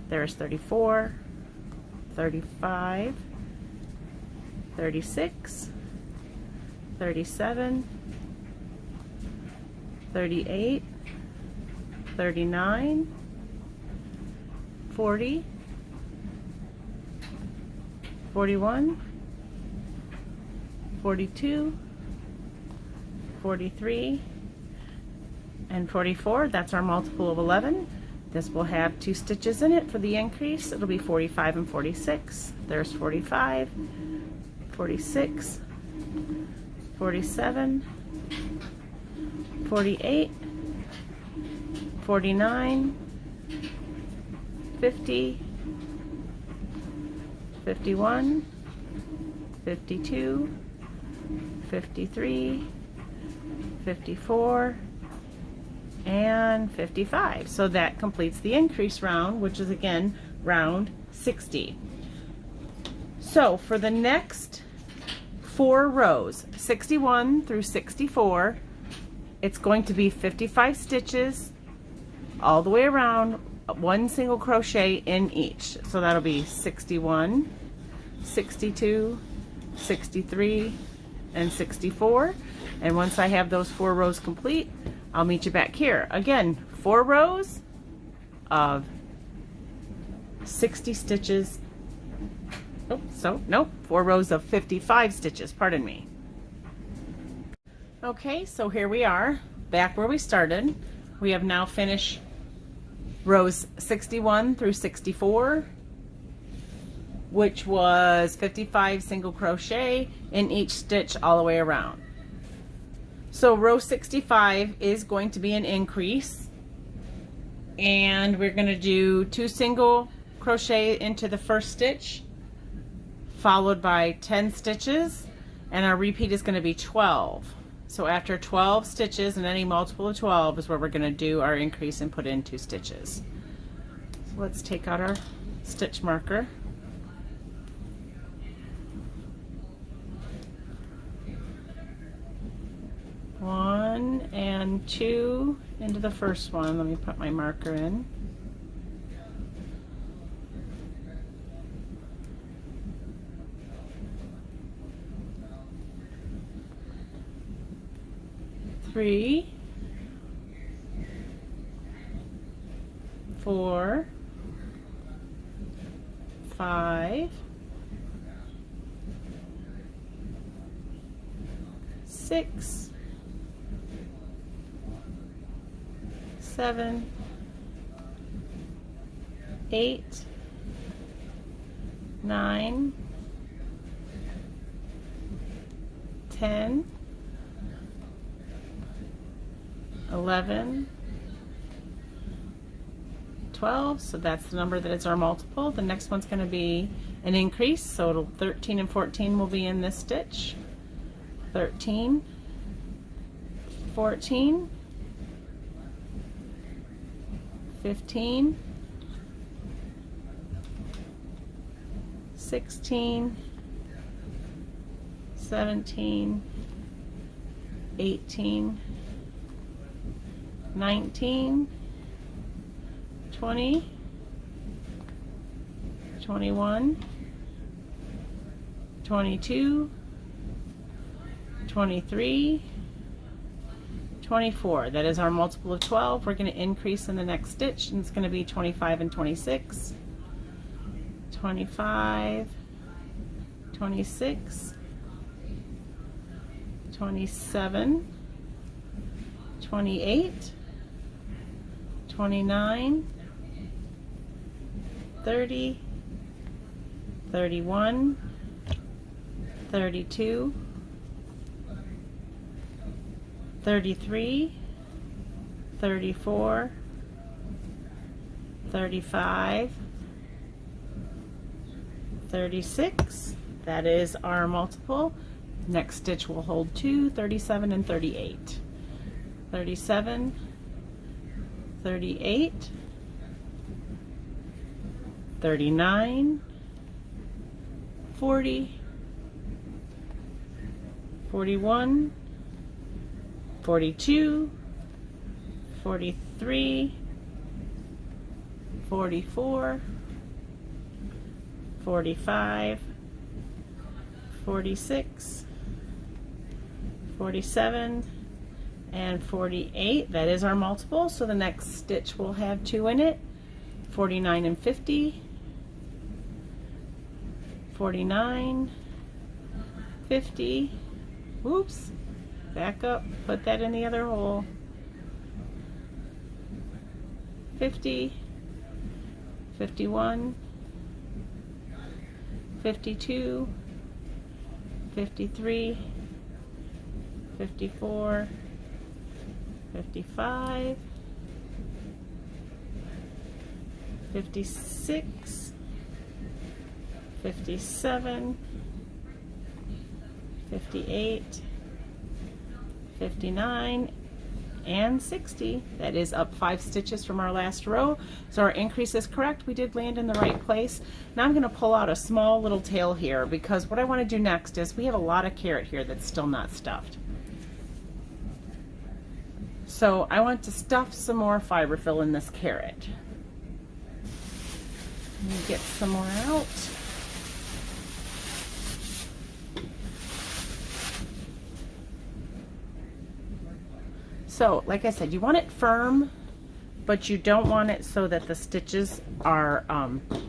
There's 34, 35, 36, 37, 38, 39, 40, 41, 42, 43, and 44. That's our multiple of 11. This will have 2 stitches in it for the increase. It'll be 45 and 46. There's 45, 46, 47, 48, 49, 50, 51, 52, 53, 54, and 55. So that completes the increase round, which is again round 60. So for the next 4 rows, 61 through 64, it's going to be 55 stitches all the way around, 1 single crochet in each. So that'll be 61, 62, 63, and 64. And once I have those 4 rows complete, I'll meet you back here. Again, 4 rows of 60 stitches. Oh, so, nope, 4 rows of 55 stitches, pardon me. Okay, so here we are, back where we started. We have now finished rows 61 through 64, which was 55 single crochet in each stitch all the way around. So row 65 is going to be an increase, and we're going to do 2 single crochet into the first stitch, followed by 10 stitches, and our repeat is going to be 12. So after 12 stitches and any multiple of 12 is where we're going to do our increase and put in 2 stitches. So let's take out our stitch marker. One and 2 into the first one. Let me put my marker in. Three, 4, 5, 6, 7, 8, 9, 10, 11, 12, so that's the number that is our multiple. The next one's going to be an increase, so it'll 13 and 14 will be in this stitch. 13, 14, 15, 16, 17, 18, 19, 20, 21, 22, 23, 24. That is our multiple of 12. We're going to increase in the next stitch, and it's going to be 25 and 26, 25, 26, 27, 28, 29, 30, 31, 32, 33, 34, 35, 36. That is our multiple. Next stitch will hold 2, 37 and 38. 37, 38, 39, 40, 41, 42, 43, 44, 45, 46, 47, and 48. That is our multiple, so the next stitch will have 2 in it. 49 and 50, 49, 50, whoops, back up, put that in the other hole, 50, 51, 52, 53, 54, 55, 56, 57, 58, 59, and 60. That is up 5 stitches from our last row. So our increase is correct. We did land in the right place. Now I'm going to pull out a small little tail here, because what I want to do next is we have a lot of carrot here that's still not stuffed. So I want to stuff some more fiberfill in this carrot. Let me get some more out. So, like I said, you want it firm, but you don't want it so that the stitches are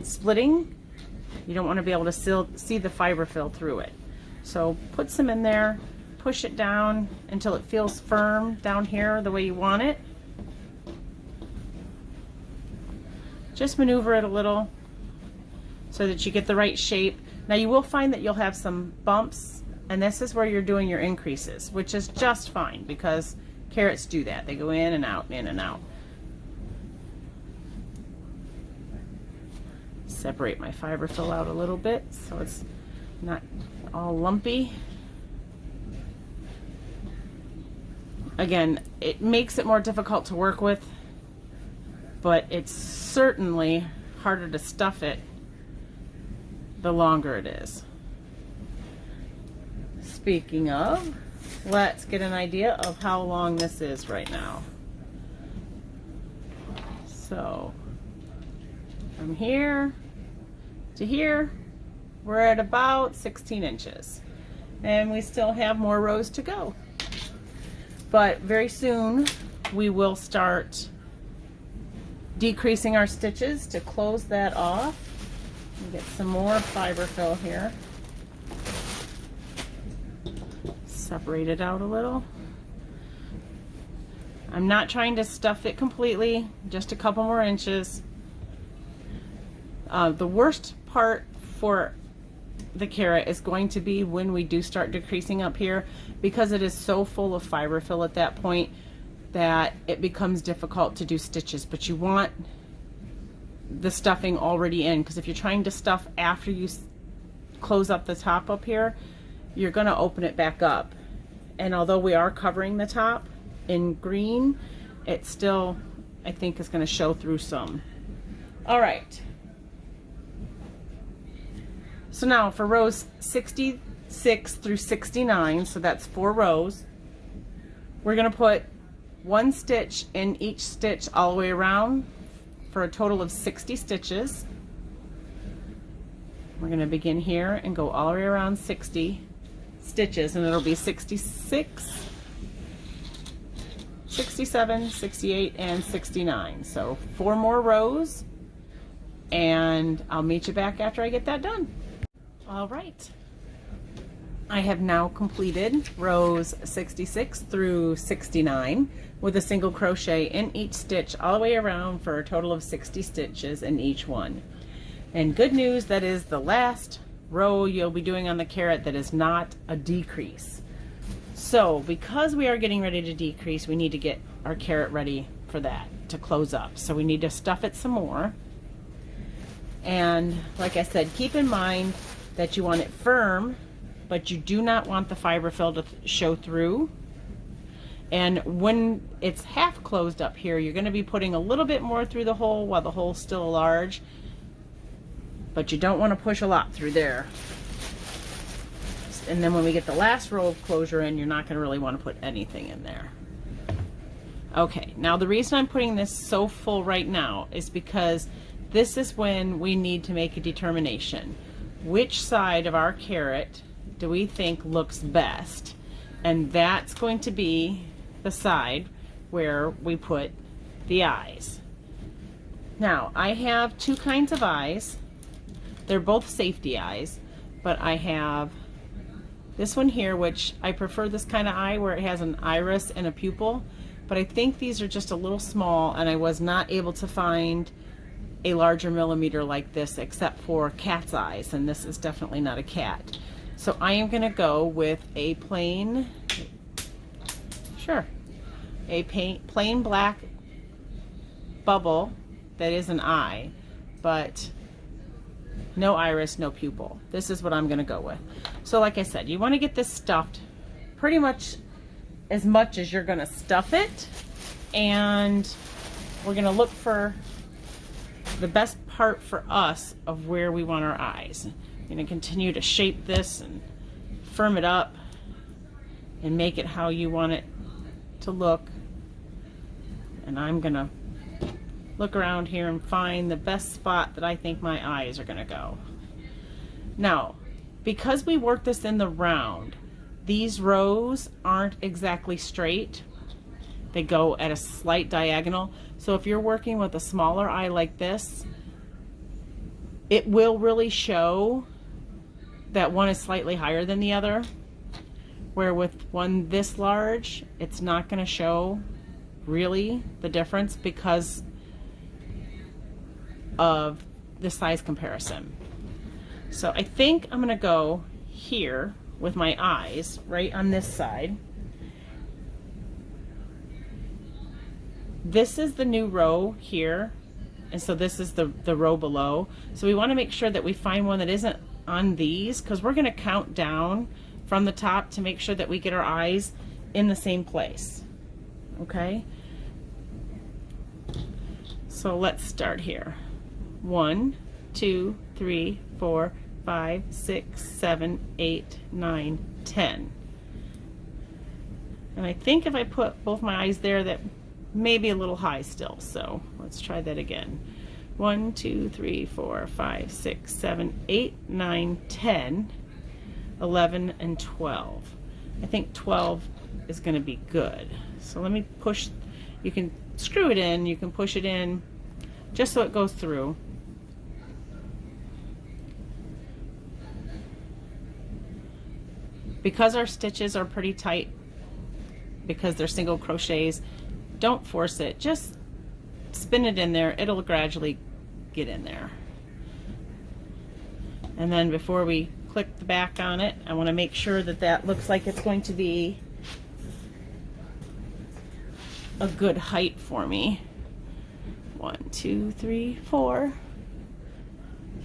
splitting. You don't want to be able to see the fiberfill through it. So put some in there, push it down until it feels firm down here the way you want it. Just maneuver it a little so that you get the right shape. Now you will find that you'll have some bumps, and this is where you're doing your increases, which is just fine because carrots do that. They go in and out, in and out. Separate my fiberfill out a little bit so it's not all lumpy. Again, it makes it more difficult to work with, but it's certainly harder to stuff it the longer it is. Speaking of, let's get an idea of how long this is right now. So from here to here, we're at about 16 inches. And we still have more rows to go. But very soon we will start decreasing our stitches to close that off. And get some more fiberfill here. Separate it out a little. I'm not trying to stuff it completely, just a couple more inches. The worst part for the carrot is going to be when we do start decreasing up here, because it is so full of fiberfill at that point that it becomes difficult to do stitches. But you want the stuffing already in, because if you're trying to stuff after you close up the top up here, you're going to open it back up And although we are covering the top in green, it still, I think, is going to show through some. All right. So now for rows 66 through 69, so that's 4 rows, we're going to put 1 stitch in each stitch all the way around for a total of 60 stitches. We're going to begin here and go all the way around 60 stitches, and it'll be 66, 67, 68, and 69. So 4 more rows, and I'll meet you back after I get that done. All right. I have now completed rows 66 through 69 with a single crochet in each stitch all the way around for a total of 60 stitches in each one. And good news, that is the last row you'll be doing on the carrot that is not a decrease. So because we are getting ready to decrease, we need to get our carrot ready for that to close up. So we need to stuff it some more. And like I said, keep in mind that you want it firm, but you do not want the fiber fill to show through. And when it's half closed up here, you're going to be putting a little bit more through the hole while the hole's still large, but you don't want to push a lot through there. And then when we get the last row of closure in, you're not going to really want to put anything in there. Okay, now the reason I'm putting this so full right now is because this is when we need to make a determination. Which side of our carrot do we think looks best? And that's going to be the side where we put the eyes. Now, I have 2 kinds of eyes. They're both safety eyes, but I have this one here, which I prefer this kind of eye where it has an iris and a pupil, but I think these are just a little small, and I was not able to find a larger millimeter like this except for cat's eyes, and this is definitely not a cat. So I am going to go with a plain black bubble that is an eye, but no iris, no pupil. This is what I'm going to go with. So like I said, you want to get this stuffed pretty much as you're going to stuff it, and we're going to look for the best part for us of where we want our eyes. I'm going to continue to shape this and firm it up and make it how you want it to look. And I'm going to look around here and find the best spot that I think my eyes are going to go. Now, because we work this in the round, these rows aren't exactly straight. They go at a slight diagonal. So if you're working with a smaller eye like this, it will really show that one is slightly higher than the other. Where with one this large, it's not going to show really the difference because of the size comparison. So I think I'm going to go here with my eyes right on this side. This is the new row here, and so this is the row below. So we want to make sure that we find one that isn't on these, because we're going to count down from the top to make sure that we get our eyes in the same place. Okay? So let's start here. 1, 2, 3, 4, 5, 6, 7, 8, 9, 10. And I think if I put both my eyes there, that may be a little high still. So let's try that again. 1, 2, 3, 4, 5, 6, 7, 8, 9, 10, 11, and 12. I think 12 is going to be good. So let me push. You can screw it in, you can push it in just so it goes through. Because our stitches are pretty tight, because they're single crochets, don't force it, just spin it in there, it'll gradually get in there. And then before we click the back on it, I want to make sure that that looks like it's going to be a good height for me. 1, 2, 3, 4,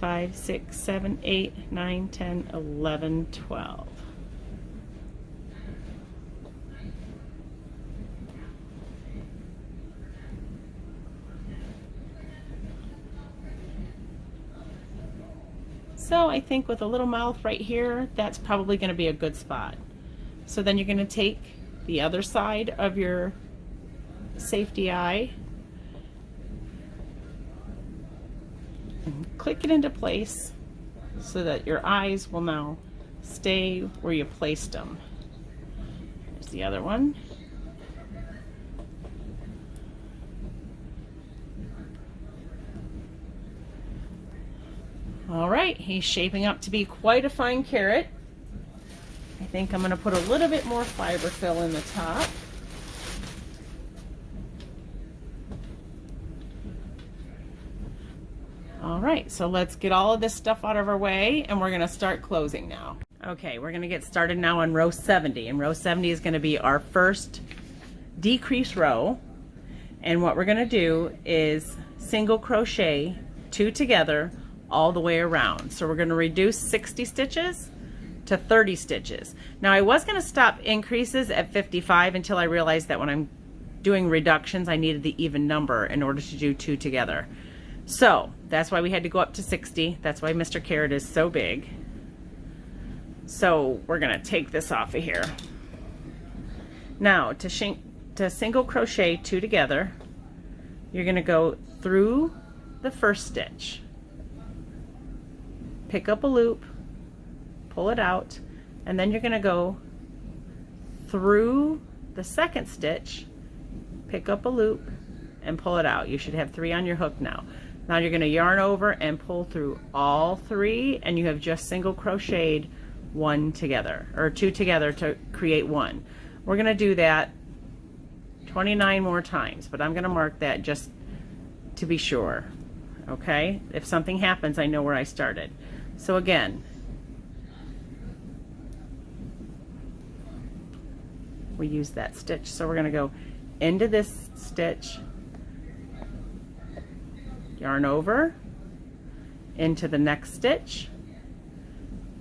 5, 6, 7, 8, 9, 10, 11, 12. So I think with a little mouth right here, that's probably going to be a good spot. So then you're going to take the other side of your safety eye and click it into place so that your eyes will now stay where you placed them. Here's the other one. All right, he's shaping up to be quite a fine carrot. I think I'm going to put a little bit more fiber fill in the top. All right, so let's get all of this stuff out of our way and we're going to start closing now. Okay, we're going to get started now on row 70, and row 70 is going to be our first decrease row. And what we're going to do is single crochet 2 together all the way around. So we're going to reduce 60 stitches to 30 stitches. Now I was going to stop increases at 55 until I realized that when I'm doing reductions I needed the even number in order to do 2 together. So that's why we had to go up to 60. That's why Mr. Carrot is so big. So we're going to take this off of here. Now to single crochet 2 together, you're going to go through the first stitch, pick up a loop, pull it out, and then you're going to go through the second stitch, pick up a loop, and pull it out. You should have 3 on your hook now. Now you're going to yarn over and pull through all 3, and you have just single crocheted 1 together, or 2 together to create 1. We're going to do that 29 more times, but I'm going to mark that just to be sure. Okay, if something happens I know where I started. So again, we use that stitch, so we're going to go into this stitch, yarn over, into the next stitch,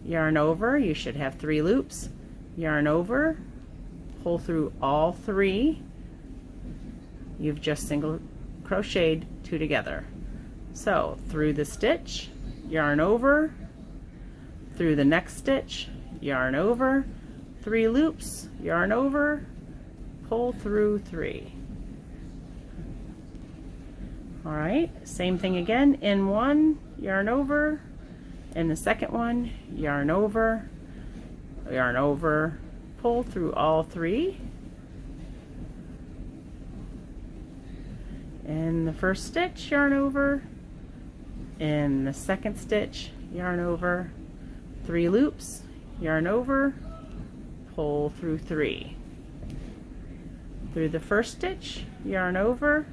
yarn over, you should have 3 loops, yarn over, pull through all 3, you've just single crocheted 2 together. So through the stitch, yarn over, through the next stitch, yarn over, 3 loops, yarn over, pull through 3. All right, same thing again, in one, yarn over, in the second one, yarn over, pull through all 3. In the first stitch, yarn over, in the second stitch, yarn over, 3 loops, yarn over, pull through 3. Through the first stitch, yarn over,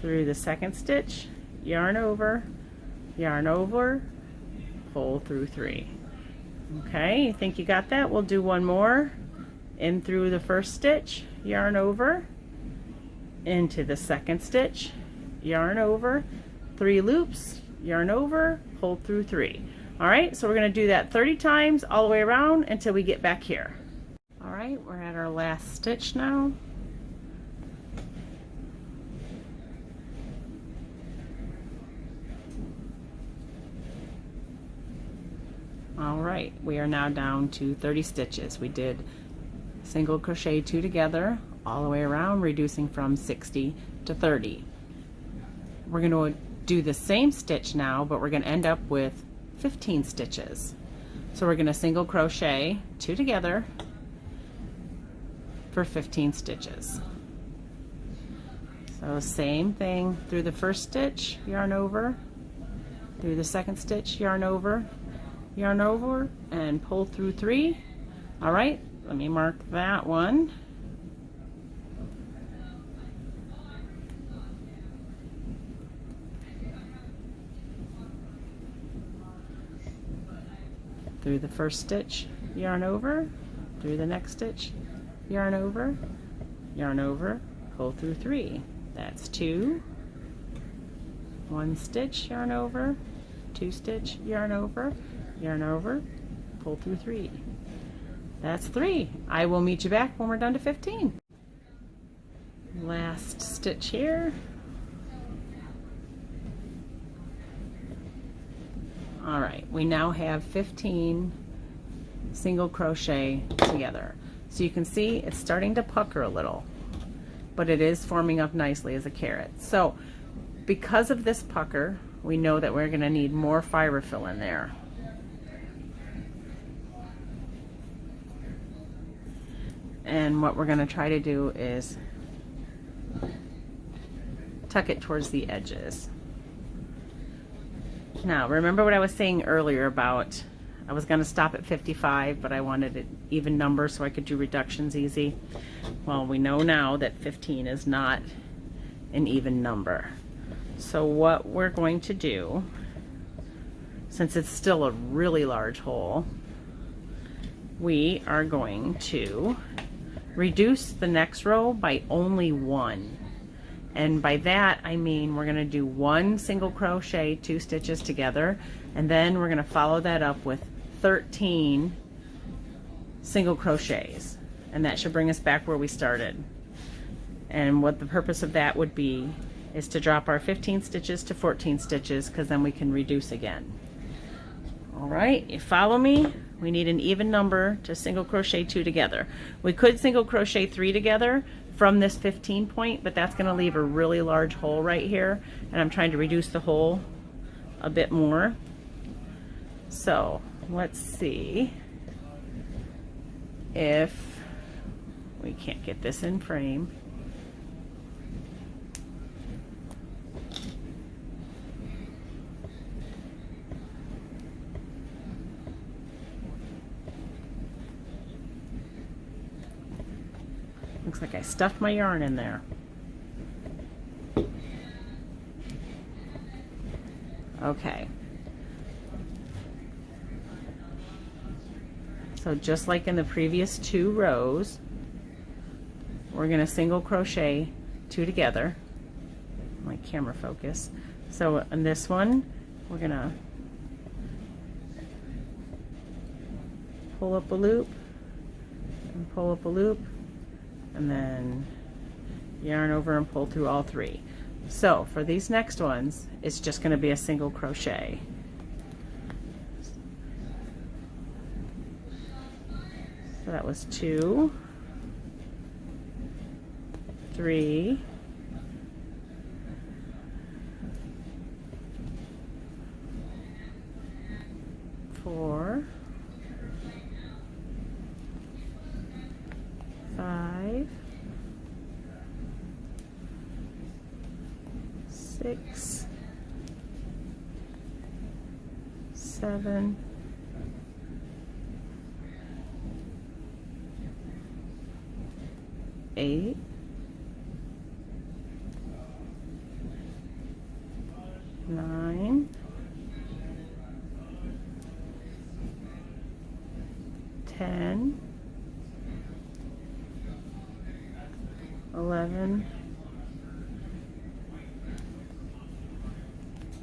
through the second stitch, yarn over, pull through 3. Okay, you think you got that? We'll do one more. In through the first stitch, yarn over, into the second stitch, yarn over, 3 loops, yarn over, pull through 3. All right, so we're going to do that 30 times all the way around until we get back here. All right, we're at our last stitch now. All right, we are now down to 30 stitches. We did single crochet 2 together all the way around, reducing from 60 to 30. We're going to do the same stitch now, but we're going to end up with 15 stitches. So we're going to single crochet 2 together for 15 stitches. So same thing, through the first stitch, yarn over, through the second stitch, yarn over, and pull through 3. All right, let me mark that one. Through the first stitch, yarn over, through the next stitch, yarn over, pull through 3. That's 2. 1 stitch, yarn over, 2 stitch, yarn over, pull through 3. That's 3. I will meet you back when we're done to 15. Last stitch here. All right, we now have 15 single crochet together. So you can see it's starting to pucker a little, but it is forming up nicely as a carrot. So because of this pucker, we know that we're going to need more fiber fill in there. And what we're going to try to do is tuck it towards the edges. Now, remember what I was saying earlier about I was going to stop at 55, but I wanted an even number so I could do reductions easy. Well, we know now that 15 is not an even number. So what we're going to do, since it's still a really large hole, we are going to reduce the next row by only 1. And by that I mean we're going to do 1 single crochet, 2 stitches together, and then we're going to follow that up with 13 single crochets, and that should bring us back where we started. And what the purpose of that would be is to drop our 15 stitches to 14 stitches, because then we can reduce again. All right, you follow me? We need an even number to single crochet 2 together. We could single crochet 3 together from this 15 point, but that's going to leave a really large hole right here, and I'm trying to reduce the hole a bit more. So let's see if we can't get this in frame. Looks like I stuffed my yarn in there. Okay. So just like in the previous 2 rows, we're going to single crochet 2 together. My camera focus. So in this one, we're going to pull up a loop and pull up a loop, and then yarn over and pull through all 3. So for these next ones, it's just going to be a single crochet. So that was 2, 3, 4, 5, 6, 7, 8, 9, 10, 11,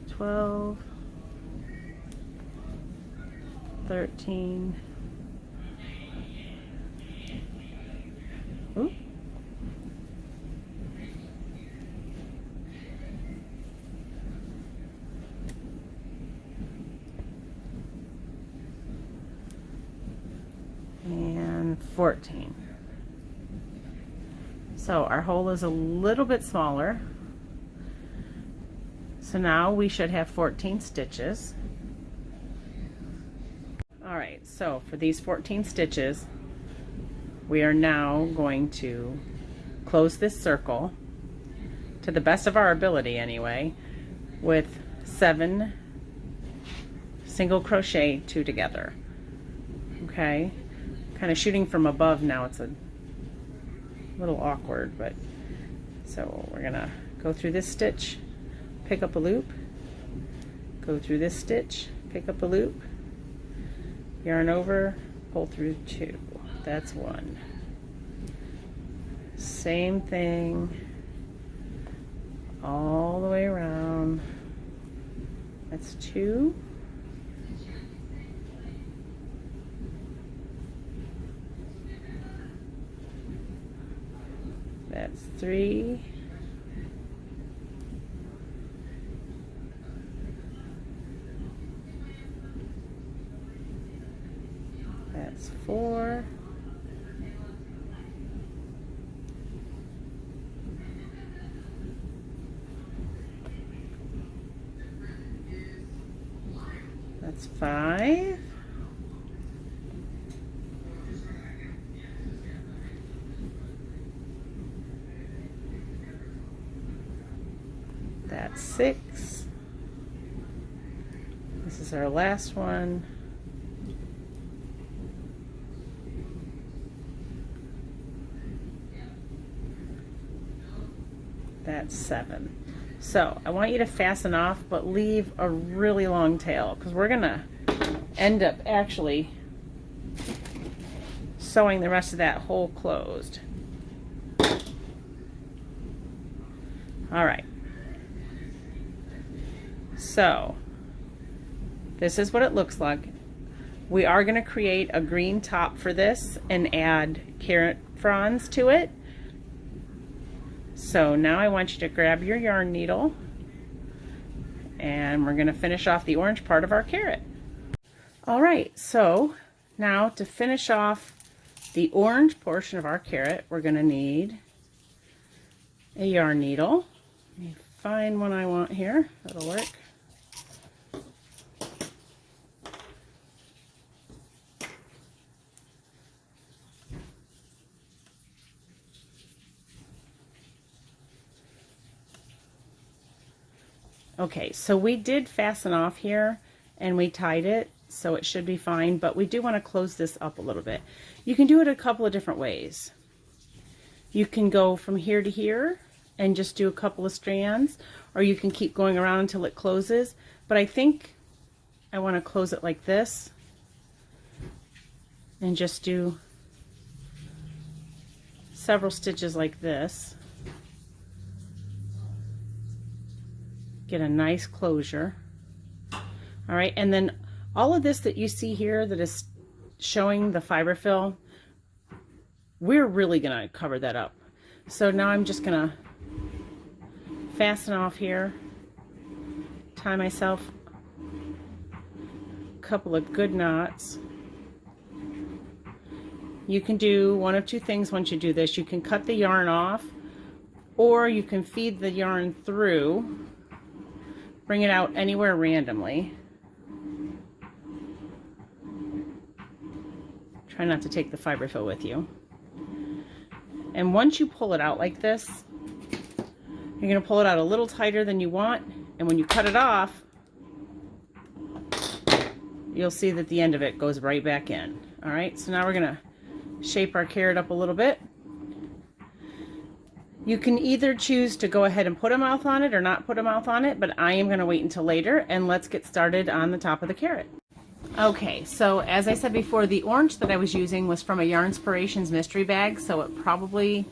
12, 13, ooh, and 14. So our hole is a little bit smaller. So now we should have 14 stitches. All right, so for these 14 stitches, we are now going to close this circle to the best of our ability anyway, with 7 single crochet 2 together. Okay, kind of shooting from above now, it's a little awkward, but so we're gonna go through this stitch, pick up a loop, go through this stitch, pick up a loop, yarn over, pull through 2. That's 1. Same thing all the way around. That's 2. That's 3. That's 4. That's 5. That's 6. This is our last one. That's 7. So I want you to fasten off, but leave a really long tail, because we're gonna end up actually sewing the rest of that hole closed. All right. So this is what it looks like. We are going to create a green top for this and add carrot fronds to it. So now I want you to grab your yarn needle, and we're going to finish off the orange part of our carrot. All right, so now to finish off the orange portion of our carrot, we're going to need a yarn needle. Let me find one I want here. That'll work. Okay, so we did fasten off here and we tied it, so it should be fine, but we do want to close this up a little bit. You can do it a couple of different ways. You can go from here to here and just do a couple of strands, or you can keep going around until it closes, but I think I want to close it like this and just do several stitches like this. Get a nice closure. All right, and then all of this that you see here that is showing the fiber fill, we're really gonna cover that up. So now I'm just gonna fasten off here, tie myself a couple of good knots. You can do one of two things once you do this. You can cut the yarn off, or you can feed the yarn through. Bring it out anywhere randomly. Try not to take the fiber fill with you. And once you pull it out like this, you're going to pull it out a little tighter than you want, and when you cut it off, you'll see that the end of it goes right back in. All right, so now we're going to shape our carrot up a little bit. You can either choose to go ahead and put a mouth on it or not put a mouth on it, but I am going to wait until later, and let's get started on the top of the carrot. Okay, so as I said before, the orange that I was using was from a Yarnspirations mystery bag, so it probably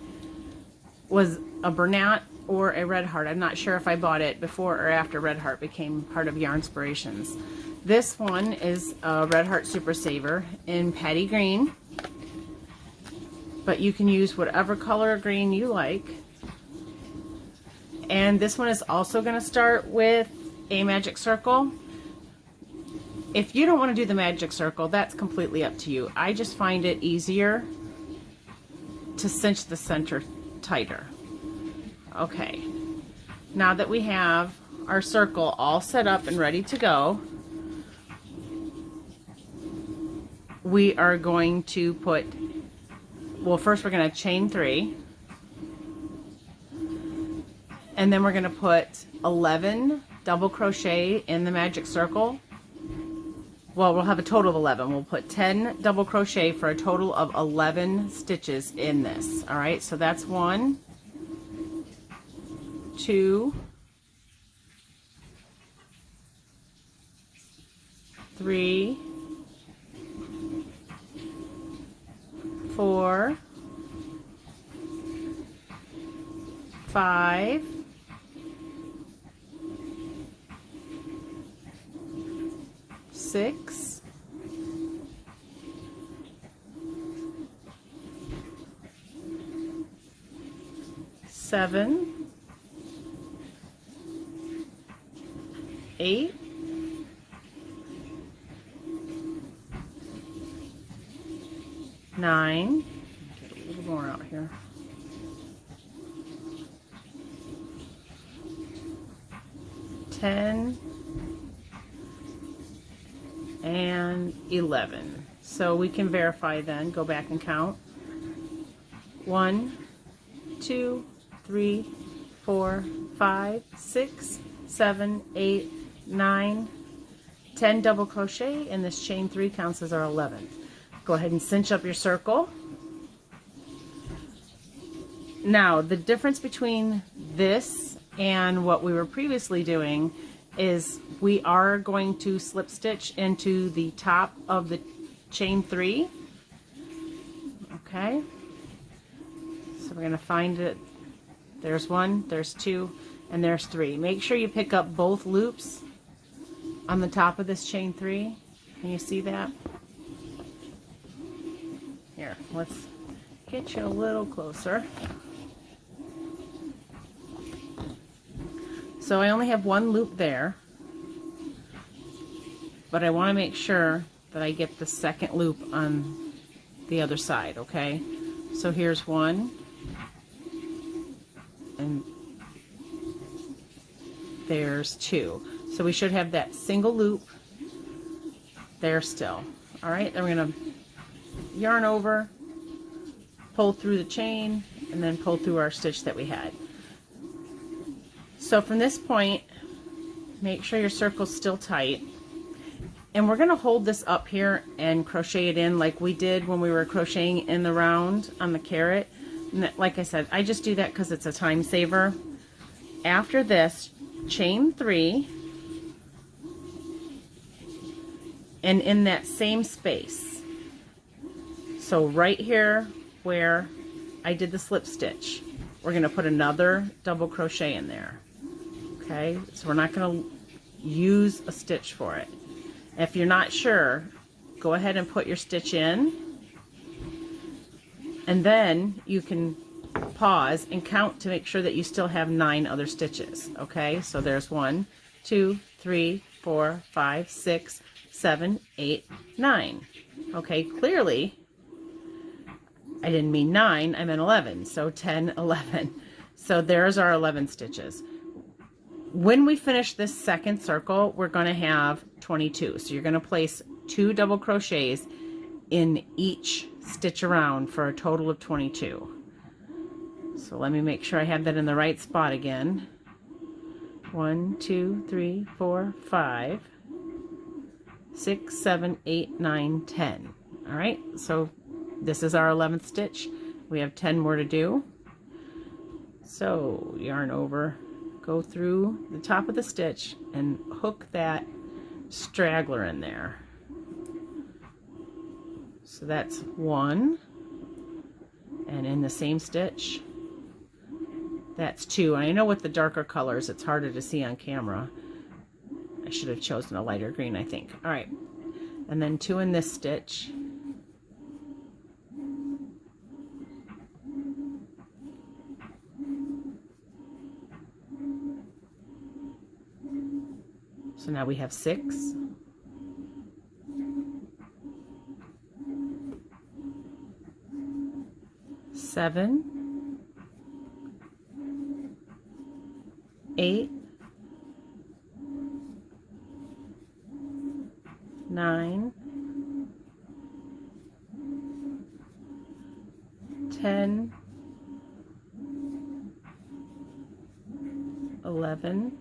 was a Bernat or a Red Heart. I'm not sure if I bought it before or after Red Heart became part of Yarnspirations. This one is a Red Heart Super Saver in Patty Green, but you can use whatever color green you like. And this one is also going to start with a magic circle. If you don't want to do the magic circle, that's completely up to you. I just find it easier to cinch the center tighter. Okay, now that we have our circle all set up and ready to go, we are going to put, well, first we're going to chain 3. And then we're going to put 11 double crochet in the magic circle. Well, we'll have a total of 11. We'll put 10 double crochet for a total of 11 stitches in this. All right, so that's 1, 2, 3, 4, 5, 6, 7, 8, 9, get a little more out here, 10, and 11. So we can verify then, go back and count. 1, 2, 3, 4, 5, 6, 7, 8, 9, 10 double crochet, and this chain 3 counts as our 11th. Go ahead and cinch up your circle. Now, the difference between this and what we were previously doing is we are going to slip stitch into the top of the chain 3. Okay, so we're going to find it. There's 1, there's 2, and there's 3. Make sure you pick up both loops on the top of this chain 3. Can you see that? Here, let's get you a little closer. So I only have 1 loop there, but I want to make sure that I get the second loop on the other side, okay? So here's 1, and there's 2. So we should have that single loop there still. All right, then we're gonna yarn over, pull through the chain, and then pull through our stitch that we had. So from this point, make sure your circle's still tight. And we're gonna hold this up here and crochet it in like we did when we were crocheting in the round on the carrot. And like I said, I just do that because it's a time saver. After this, chain 3, and in that same space. So right here where I did the slip stitch, we're gonna put another double crochet in there. Okay, so we're not gonna use a stitch for it. If you're not sure, go ahead and put your stitch in, and then you can pause and count to make sure that you still have 9 other stitches. Okay, so there's 1, 2, 3, 4, 5, 6, 7, 8, 9. Okay, clearly I didn't mean 9, I meant 11. So 10, 11. So there's our 11 stitches. When we finish this second circle, we're going to have 22. So you're going to place 2 double crochets in each stitch around for a total of 22. So let me make sure I have that in the right spot again. 1, 2, 3, 4, 5, 6, 7, 8, 9, 10. All right, so this is our 11th stitch. We have 10 more to do. So yarn over, go through the top of the stitch and hook that straggler in there. So that's 1, and in the same stitch, that's 2. And I know with the darker colors, it's harder to see on camera. I should have chosen a lighter green, I think. All right, and then 2 in this stitch. So now we have 6. Seven, 8, 9, 10, 11,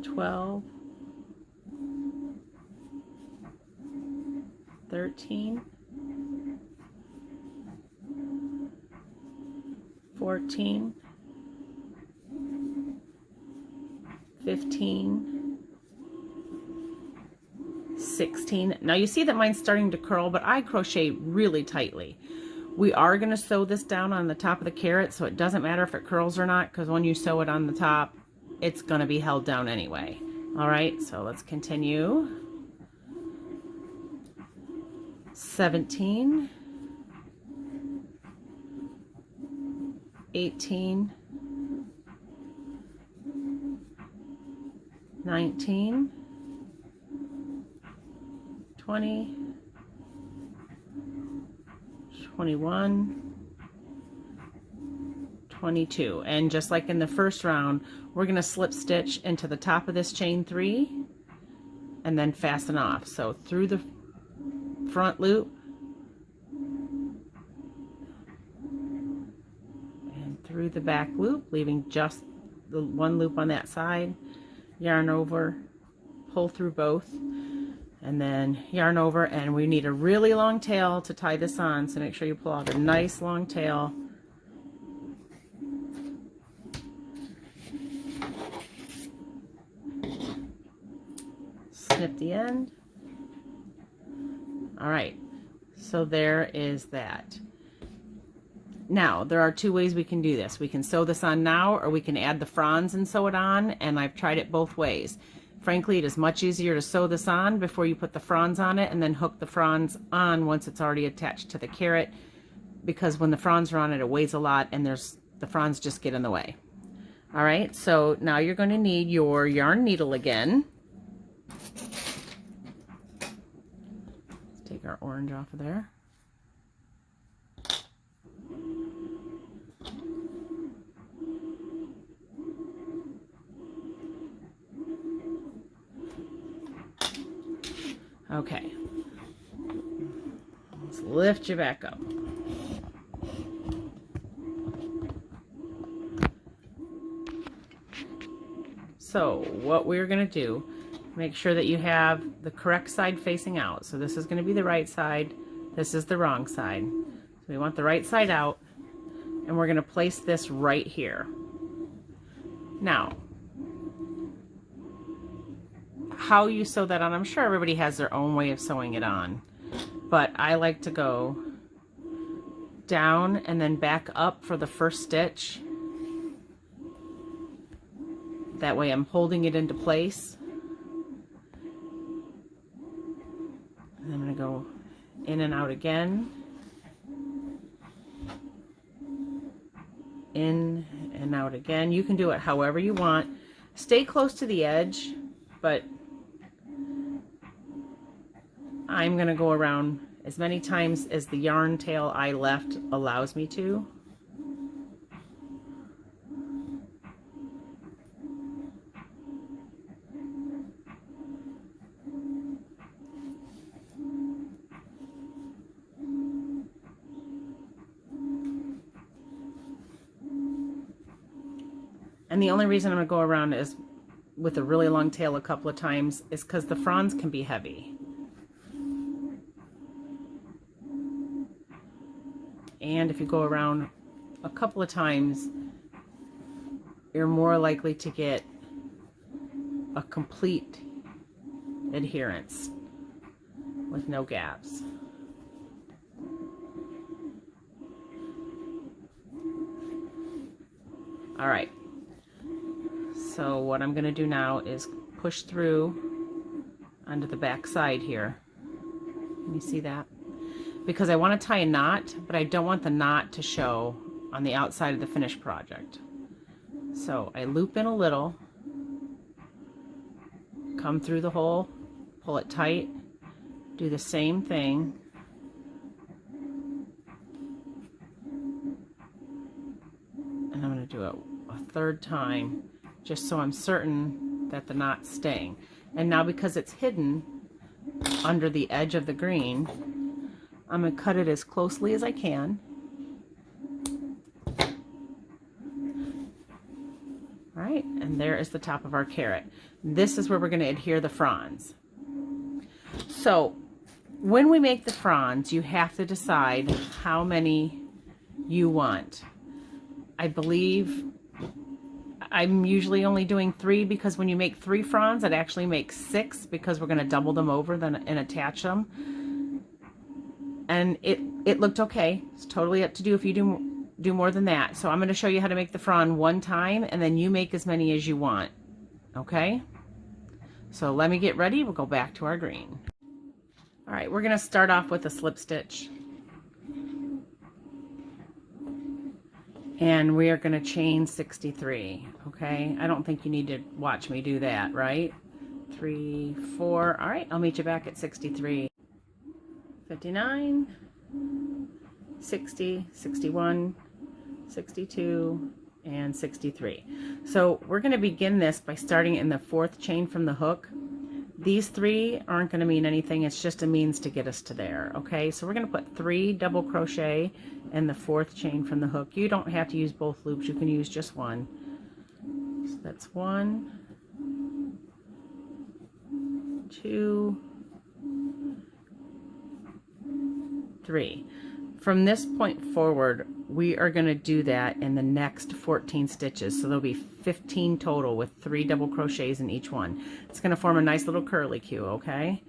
12, 13, 14, 15, 16. Now you see that mine's starting to curl, but I crochet really tightly. We are going to sew this down on the top of the carrot, so it doesn't matter if it curls or not, because when you sew it on the top, it's going to be held down anyway. All right, so let's continue. 17, 18, 19, 20, 21, 22. And just like in the first round, we're going to slip stitch into the top of this chain 3 and then fasten off. So through the front loop and through the back loop, leaving just the one loop on that side, yarn over, pull through both, and then yarn over. And we need a really long tail to tie this on, so make sure you pull out a nice long tail. Snip the end. All right, so there is that. Now, there are 2 ways we can do this. We can sew this on now, or we can add the fronds and sew it on, and I've tried it both ways. Frankly, it is much easier to sew this on before you put the fronds on it and then hook the fronds on once it's already attached to the carrot, because when the fronds are on it, it weighs a lot and the fronds just get in the way. All right, so now you're going to need your yarn needle again. Let's take our orange off of there. Okay, let's lift you back up. So what we're going to do, make sure that you have the correct side facing out. So this is going to be the right side, this is the wrong side. So we want the right side out, and we're going to place this right here. Now, how you sew that on, I'm sure everybody has their own way of sewing it on, but I like to go down and then back up for the first stitch. That way I'm holding it into place. And I'm going to go in and out again. In and out again. You can do it however you want. Stay close to the edge, but I'm going to go around as many times as the yarn tail I left allows me to. And the only reason I'm going to go around is with a really long tail a couple of times is because the fronds can be heavy. And if you go around a couple of times, you're more likely to get a complete adherence with no gaps. All right. So what I'm going to do now is push through onto the back side here. Can you see that? Because I want to tie a knot, but I don't want the knot to show on the outside of the finished project. So I loop in a little, come through the hole, pull it tight, do the same thing. And I'm going to do it a third time, just so I'm certain that the knot's staying. And now because it's hidden under the edge of the green, I'm going to cut it as closely as I can. All right, and there is the top of our carrot. This is where we're going to adhere the fronds. So when we make the fronds, you have to decide how many you want. I believe I'm usually only doing 3, because when you make 3 fronds, it actually makes 6, because we're going to double them over then and attach them. And it looked okay. It's totally up to you if you do more than that. So I'm going to show you how to make the frond one time, and then you make as many as you want. Okay? So let me get ready. We'll go back to our green. All right, we're going to start off with a slip stitch. And we are going to chain 63. Okay? I don't think you need to watch me do that, right? 3, 4. All right, I'll meet you back at 63. 59, 60, 61, 62, and 63. So we're going to begin this by starting in the 4th chain from the hook. These 3 aren't going to mean anything, it's just a means to get us to there. Okay, so we're going to put 3 double crochet in the 4th chain from the hook. You don't have to use both loops, you can use just one. So that's 1, 2, 3. From this point forward, we are going to do that in the next 14 stitches. So there'll be 15 total with 3 double crochets in each one. It's going to form a nice little curly Q, okay?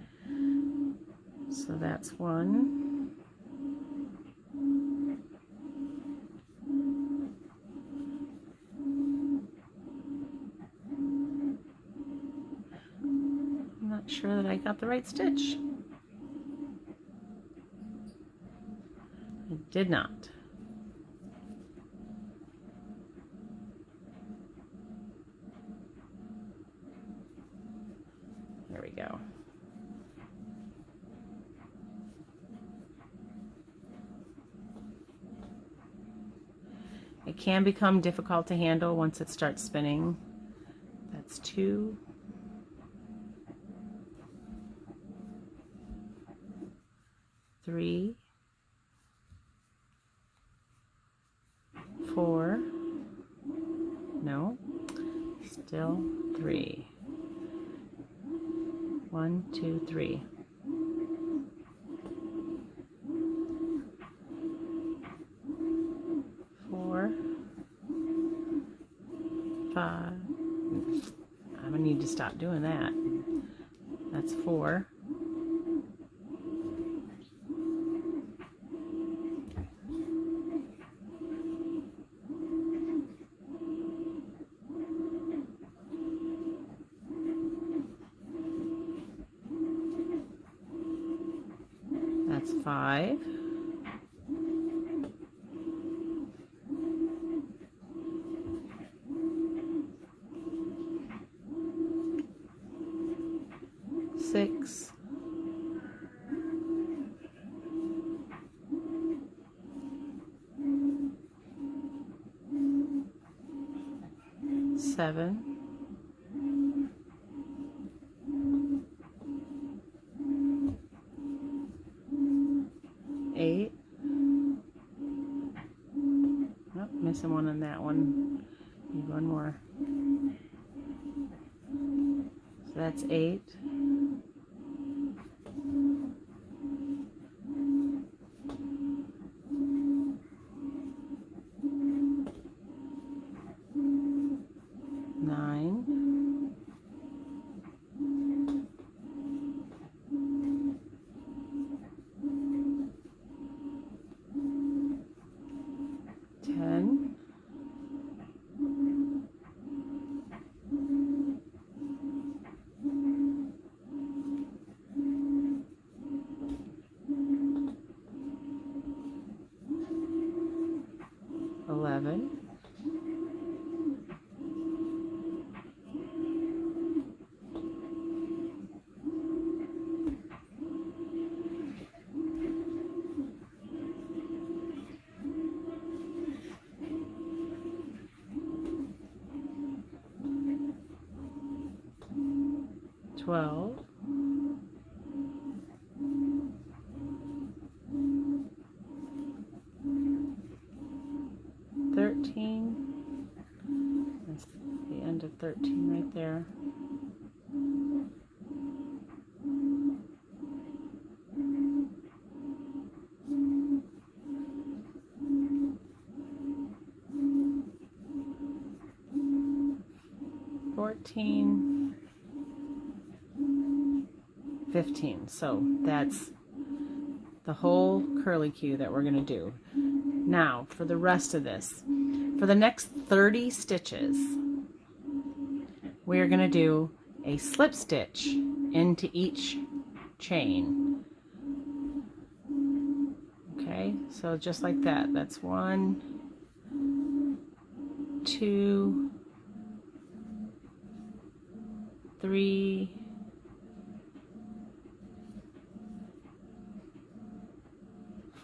So that's 1. I'm not sure that I got the right stitch. I did not. There we go. It can become difficult to handle once it starts spinning. That's 2. 3, 4, no, still 3. 1, 2, 3. 4, 5. I'm gonna need to stop doing that. That's 4. 5. 6. 7. 8. Oh, missing one on that one. Need one more. So that's 8. 9. 10. 11. 12. 13. That's the end of 13 right there. 14. 15. So that's the whole curly Q that we're going to do. Now for the rest of this, for the next 30 stitches, we are going to do a slip stitch into each chain. Okay, so just like that. That's 1, 2, 3,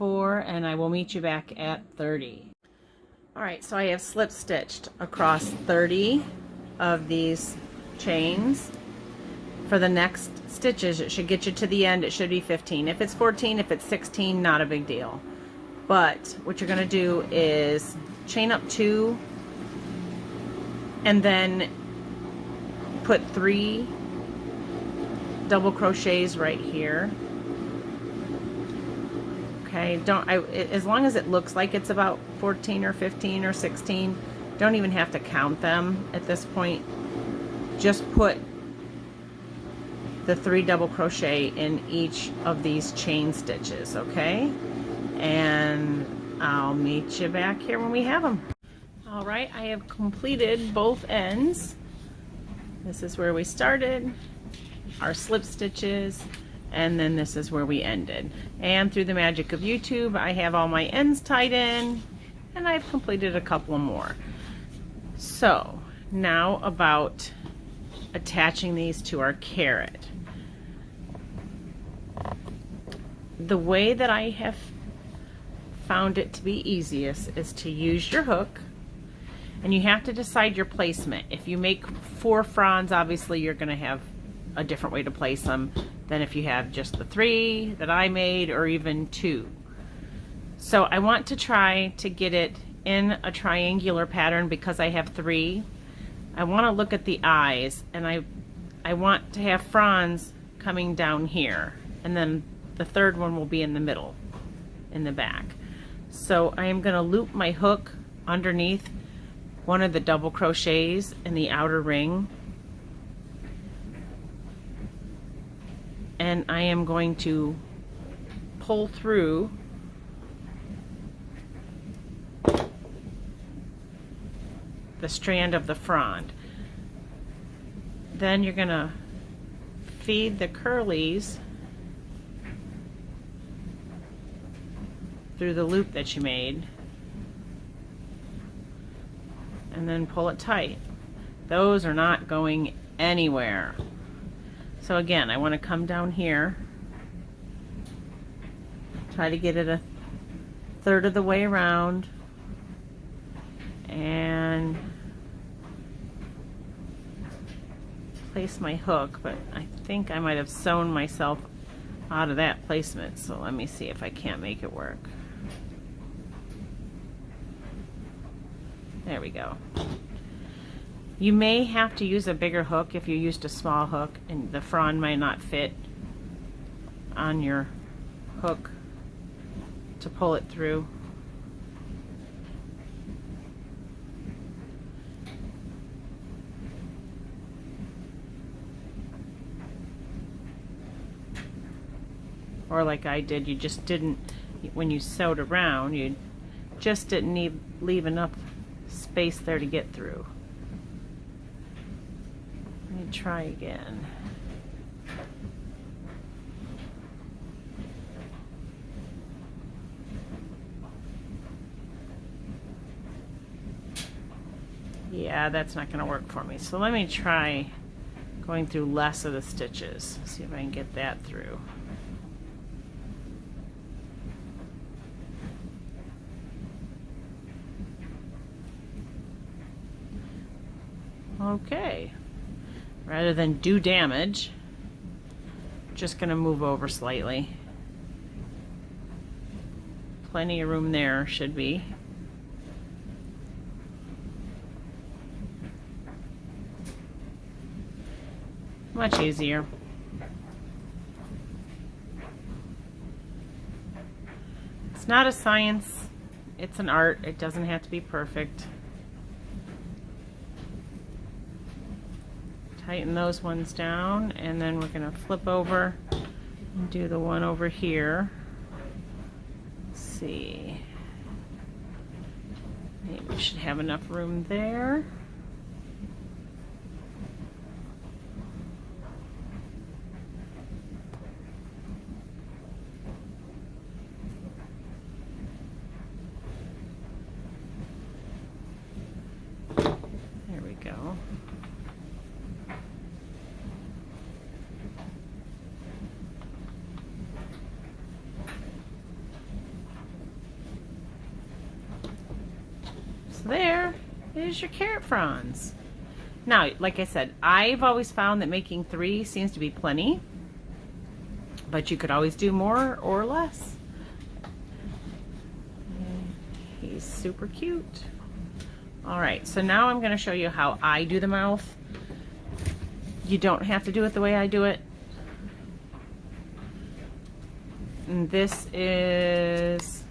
4, and I will meet you back at 30. All right, so I have slip stitched across 30 of these chains. For the next stitches, it should get you to the end. It should be 15. If it's 14, if it's 16, not a big deal. But what you're going to do is chain up 2 and then put 3 double crochets right here. Okay, as long as it looks like it's about 14 or 15 or 16, don't even have to count them at this point. Just put the 3 double crochet in each of these chain stitches, okay? And I'll meet you back here when we have them. All right, I have completed both ends. This is where we started, our slip stitches, and then this is where we ended. And through the magic of YouTube, I have all my ends tied in, and I've completed a couple more. So now about attaching these to our carrot. The way that I have found it to be easiest is to use your hook, and you have to decide your placement. If you make 4 fronds, obviously you're going to have a different way to place them than if you have just the 3 that I made, or even 2. So I want to try to get it in a triangular pattern because I have 3. I want to look at the eyes, and I want to have fronds coming down here, and then the third one will be in the middle, in the back. So I am going to loop my hook underneath one of the double crochets in the outer ring, and I am going to pull through the strand of the frond. Then you're going to feed the curlies through the loop that you made, and then pull it tight. Those are not going anywhere. So again, I want to come down here, try to get it 1/3 of the way around, and place my hook, but I think I might have sewn myself out of that placement, so let me see if I can't make it work. There we go. You may have to use a bigger hook if you used a small hook and the frond might not fit on your hook to pull it through. Or like I did, you just didn't, when you sewed around, you just didn't leave enough space there to get through. Let me try again. Yeah, that's not going to work for me. So let me try going through less of the stitches. See if I can get that through. Okay, rather than do damage, just going to move over slightly. Plenty of room there, should be. Much easier. It's not a science, it's an art. It doesn't have to be perfect. Tighten those ones down, and then we're going to flip over and do the one over here. Let's see. Maybe we should have enough room there. There we go. is your carrot fronds. Now, like I said, I've always found that making 3 seems to be plenty, but you could always do more or less. He's super cute. All right, so now I'm going to show you how I do the mouth. You don't have to do it the way I do it. And this is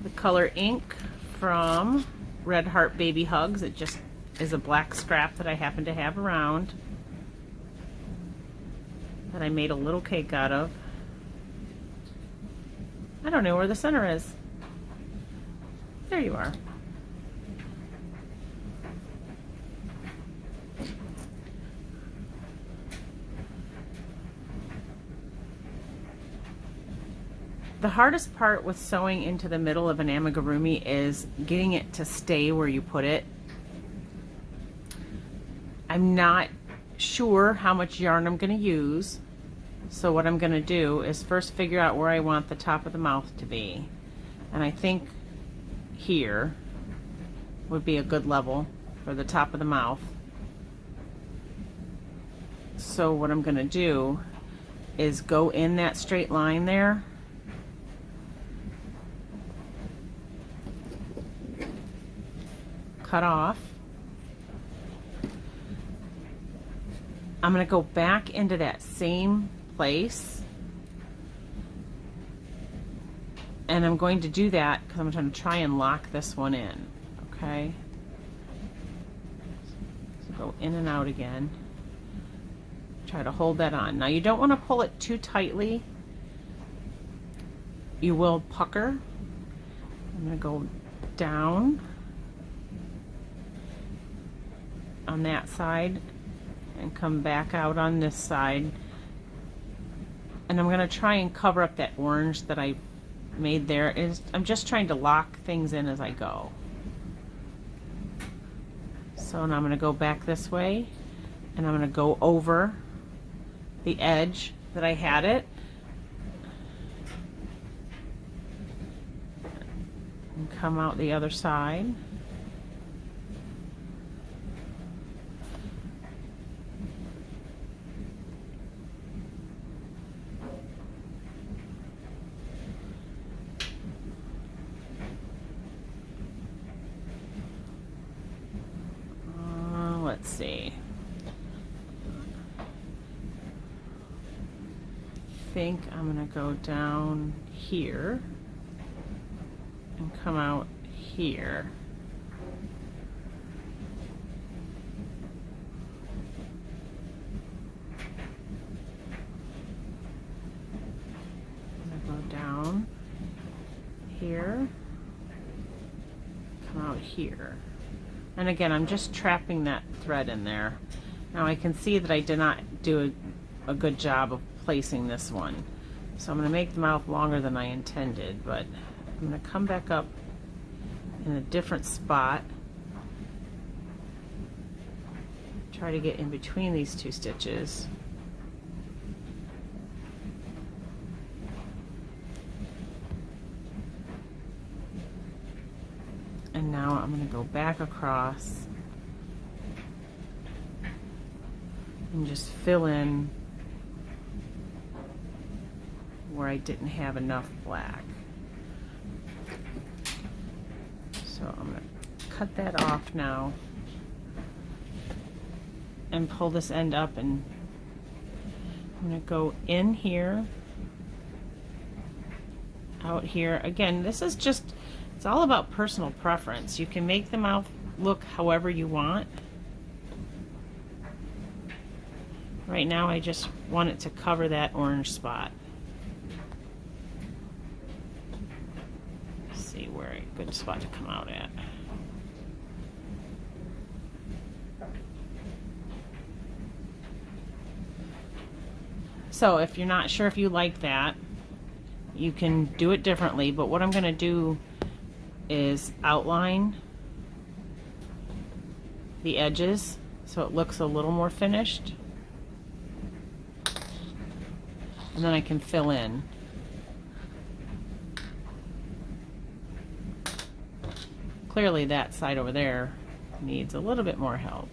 the color ink from Red Heart Baby Hugs. It just is a black scrap that I happen to have around that I made a little cake out of. I don't know where the center is. There you are. The hardest part with sewing into the middle of an amigurumi is getting it to stay where you put it. I'm not sure how much yarn I'm going to use, so what I'm going to do is first figure out where I want the top of the mouth to be, and I think here would be a good level for the top of the mouth. So what I'm going to do is go in that straight line there, cut off. I'm going to go back into that same place, and I'm going to do that because I'm going to try and lock this one in. Okay, so go in and out again, try to hold that on. Now you don't want to pull it too tightly, you will pucker. I'm going to go down on that side and come back out on this side, and I'm going to try and cover up that orange that I made there. I'm just trying to lock things in as I go. So now I'm going to go back this way, and I'm going to go over the edge that I had it and come out the other side. Let's see. I think I'm going to go down here and come out here. I'm going to go down here, come out here. And again, I'm just trapping that thread in there. Now I can see that I did not do a good job of placing this one. So I'm going to make the mouth longer than I intended, but I'm going to come back up in a different spot. Try to get in between these 2 stitches. And now I'm going to go back across and just fill in where I didn't have enough black. So I'm going to cut that off now and pull this end up, and I'm going to go in here, out here. Again, this is just, it's all about personal preference. You can make the mouth look however you want. Right now I just want it to cover that orange spot. Let's see where a good spot to come out at. So if you're not sure if you like that, you can do it differently, but what I'm going to do is outline the edges so it looks a little more finished, and then I can fill in. clearly that side over there needs a little bit more help.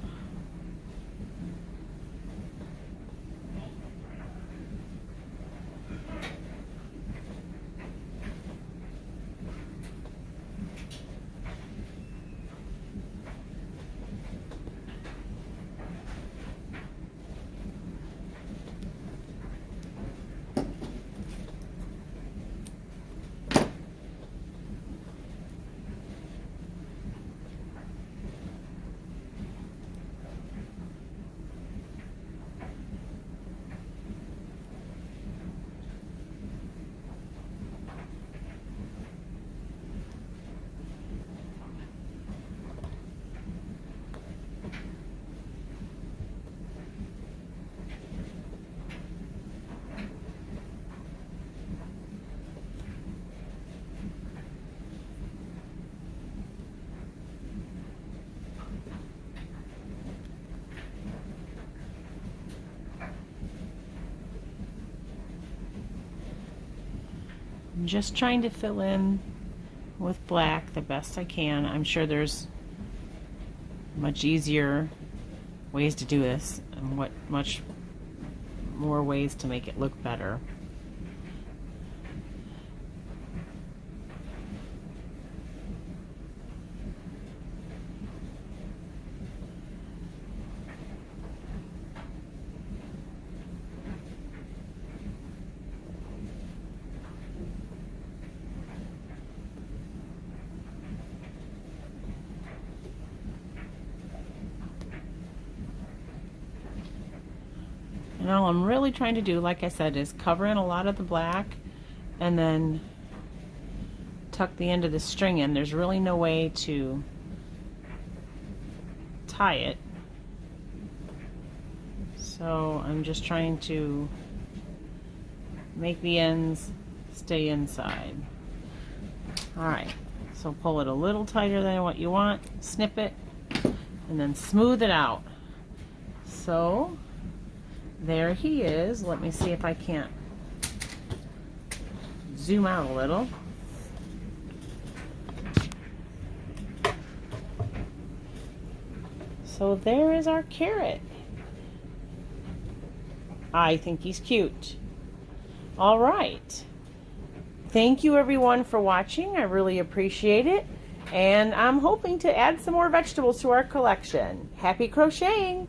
I'm just trying to fill in with black the best I can. I'm sure there's much easier ways to do this and much more ways to make it look better. And all I'm really trying to do, like I said, is cover in a lot of the black and then tuck the end of the string in. There's really no way to tie it. So I'm just trying to make the ends stay inside. Alright, so pull it a little tighter than what you want, snip it, and then smooth it out. So there he is. Let me see if I can't zoom out a little. So there is our carrot. I think he's cute. All right. Thank you everyone for watching. I really appreciate it. And I'm hoping to add some more vegetables to our collection. Happy crocheting!